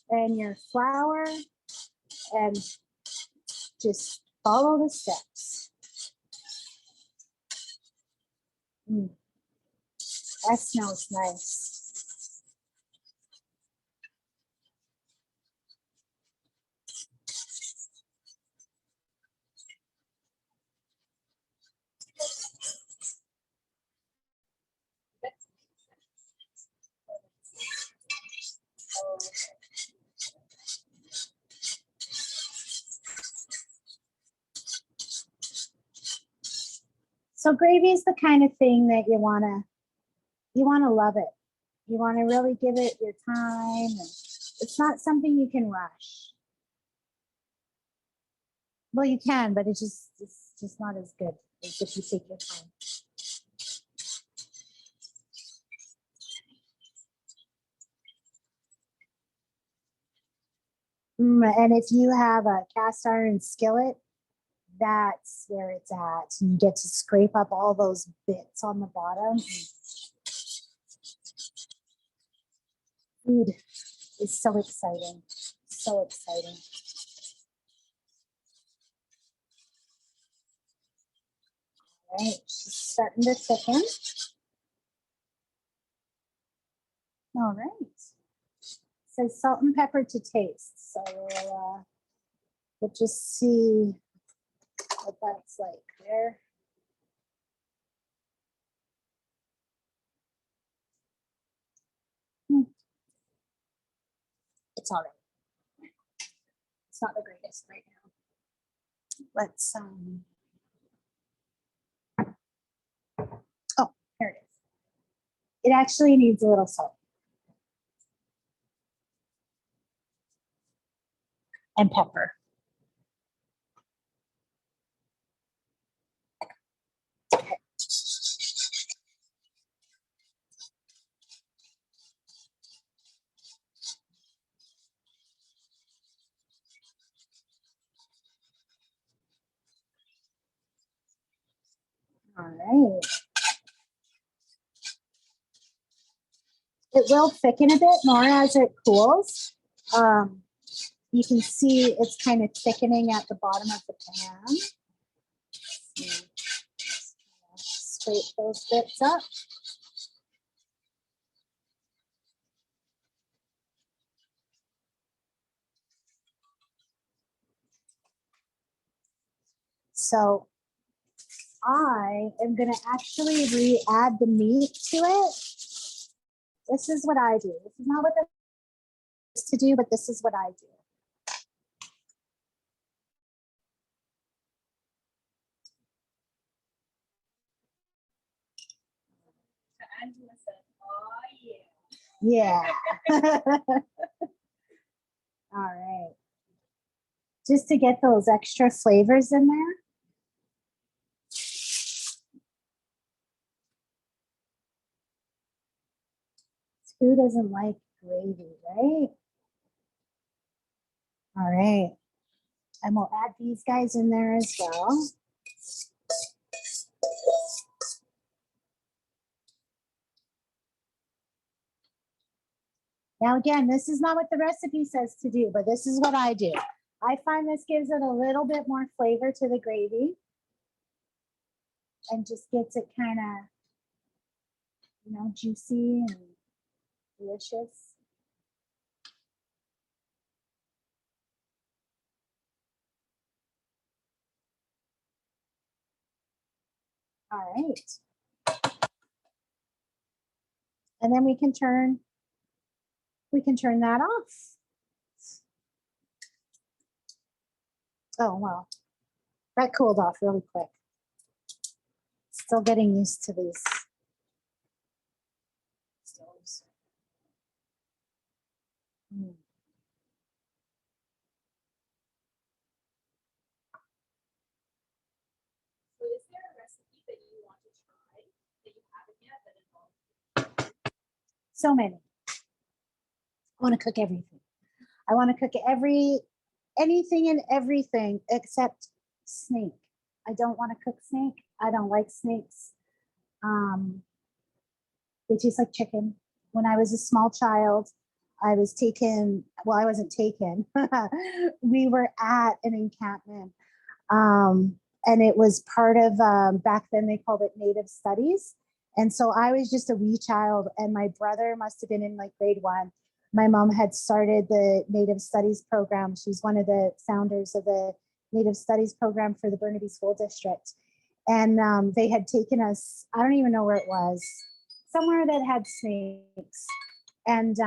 S1: and your flour and just follow the steps. That smells nice. So gravy is the kind of thing that you wanna love it. You wanna really give it your time. And it's not something you can rush. Well, you can, but it's just not as good as if you take your time. And if you have a cast iron skillet, that's where it's at. You get to scrape up all those bits on the bottom. Food is so exciting, so exciting. All right, she's starting to thicken. All right. So salt and pepper to taste. So we'll just see what that's like there. It's all right. It's not the greatest right now. Let's oh, here it is. It actually needs a little salt. And pepper. Okay. All right. It will thicken a bit more as it cools. You can see it's kind of thickening at the bottom of the pan. Scrape those bits up. So I am going to actually re-add the meat to it. This is what I do. This is not what they're supposed to do, but this is what I do.
S2: Angela said, oh yeah.
S1: Yeah. All right. Just to get those extra flavors in there. Who doesn't like gravy, right? All right. And we'll add these guys in there as well. Now, again, this is not what the recipe says to do, but this is what I do. I find this gives it a little bit more flavor to the gravy and just gets it kind of, you know, juicy and delicious. All right. And then we can turn that off. Oh, well, that cooled off really quick. Still getting used to these stoves.
S2: So is there a recipe that you want to try that you haven't yet that involves?
S1: So many. I want to cook everything. I want to cook anything and everything except snake. I don't want to cook snake. I don't like snakes. They taste like chicken. When I was a small child, I was taken, well, I wasn't taken. We were at an encampment. And it was part of, back then they called it Native Studies. And so I was just a wee child, and my brother must have been in like grade 1. My mom had started the Native Studies program. She's one of the founders of the Native Studies program for the Burnaby School District. And they had taken us, I don't even know where it was, somewhere that had snakes. And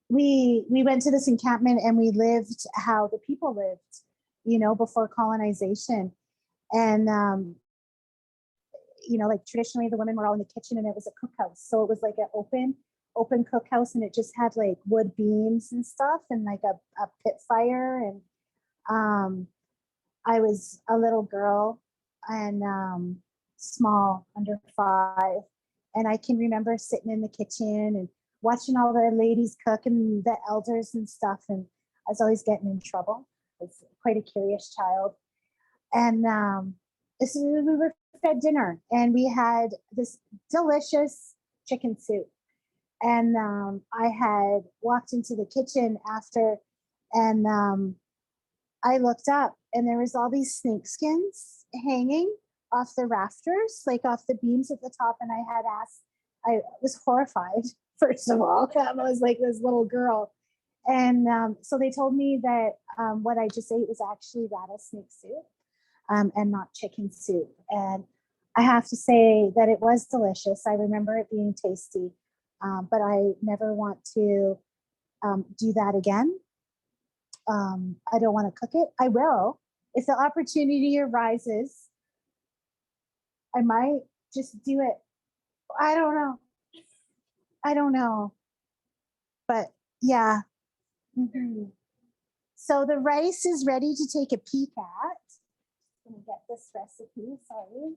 S1: we went to this encampment and we lived how the people lived, you know, before colonization. And, you know, like traditionally the women were all in the kitchen and it was a cookhouse. So it was like an open cookhouse and it just had like wood beams and stuff and like a pit fire. And I was a little girl and small, under 5. And I can remember sitting in the kitchen and watching all the ladies cook and the elders and stuff. And I was always getting in trouble. I was quite a curious child. And we were fed dinner and we had this delicious chicken soup. And I had walked into the kitchen after and I looked up and there was all these snake skins hanging off the rafters, like off the beams at the top. And I was horrified, first of all. I was like this little girl. And so they told me that what I just ate was actually rattlesnake soup and not chicken soup. And I have to say that it was delicious. I remember it being tasty, but I never want to do that again. I don't want to cook it. I will. If the opportunity arises, I might just do it. I don't know. But yeah. Mm-hmm. So the rice is ready to take a peek at. I'm gonna get this recipe, sorry.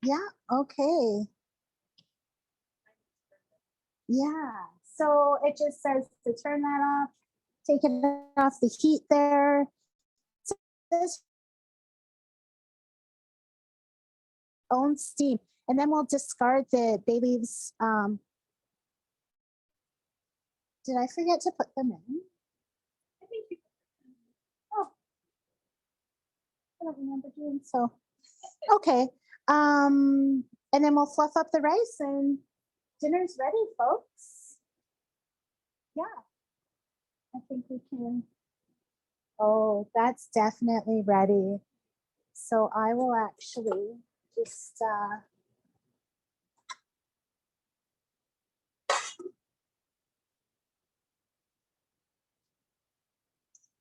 S1: Yeah, okay. Yeah, so it just says to turn that off, take it off the heat there. This own steam, and then we'll discard the bay leaves. Did I forget to put them in?
S2: I think you
S1: Oh, I don't remember doing so. Okay, and then we'll fluff up the rice and dinner's ready, folks. Yeah, I think we can. Oh, that's definitely ready. So I will actually just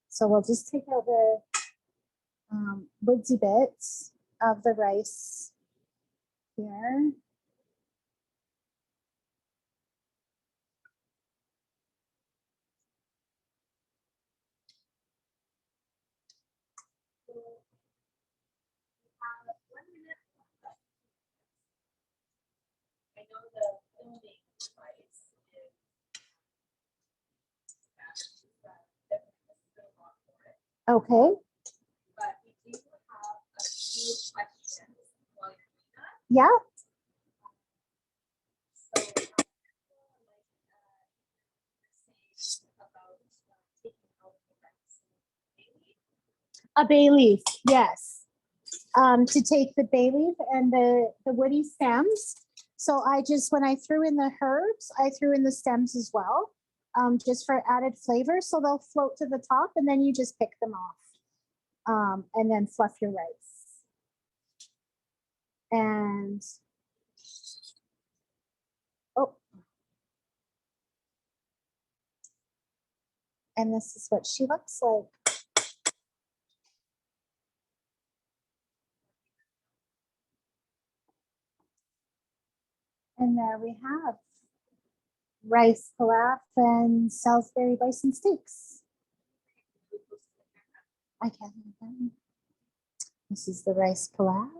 S1: so we'll just take out the woodsy bits of the rice here.
S2: have 1 minute left. I know the filming device is definitely a lot for it,
S1: Okay.
S2: but we do have a few questions while you're doing that.
S1: Yeah.
S2: So, about taking out the rice.
S1: A bay leaf, yes. To take the bay leaf and the woody stems. So when I threw in the herbs, I threw in the stems as well, just for added flavor. So they'll float to the top and then you just pick them off and then fluff your rice. And, oh. And this is what she looks like. And there we have rice pilaf and Salisbury bison steaks. I can't remember. This is the rice pilaf.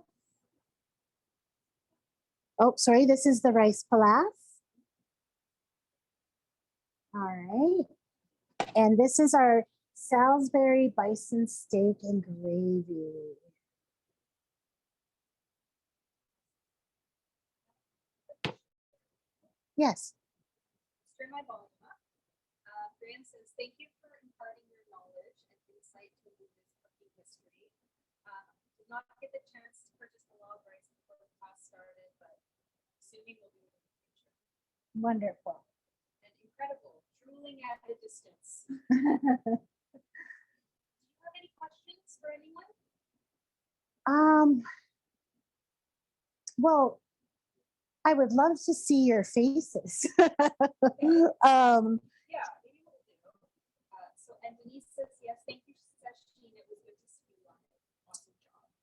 S1: Oh, sorry, this is the rice pilaf. All right. And this is our Salisbury bison steak and gravy. Yes.
S2: Stir my volume up. Fran says, thank you for imparting your knowledge and insight to this cooking history. Did not get the chance to purchase the log rice before the class started, but assuming we'll do it in the future.
S1: Wonderful.
S2: And incredible, drooling at a distance. Do you have any questions for anyone?
S1: Well, I would love to see your faces.
S2: Yeah, maybe we'll do. So, and Denise says, yes, thank you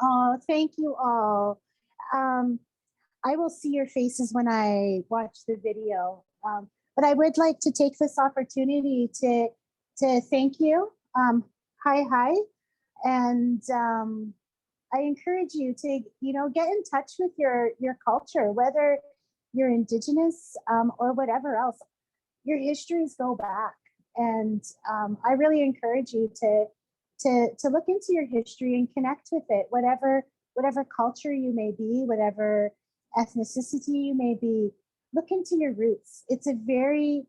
S1: Oh, thank you all. I will see your faces when I watch the video. But I would like to take this opportunity to thank you. Hi, and I encourage you to get in touch with your culture, whether you're Indigenous or whatever else. Your histories go back, and I really encourage you to look into your history and connect with it, whatever culture you may be, whatever ethnicity you may be. Look into your roots. It's a very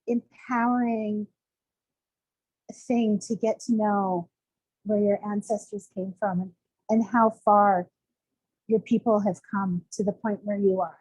S1: empowering thing to get to know where your ancestors came from and how far your people have come to the point where you are.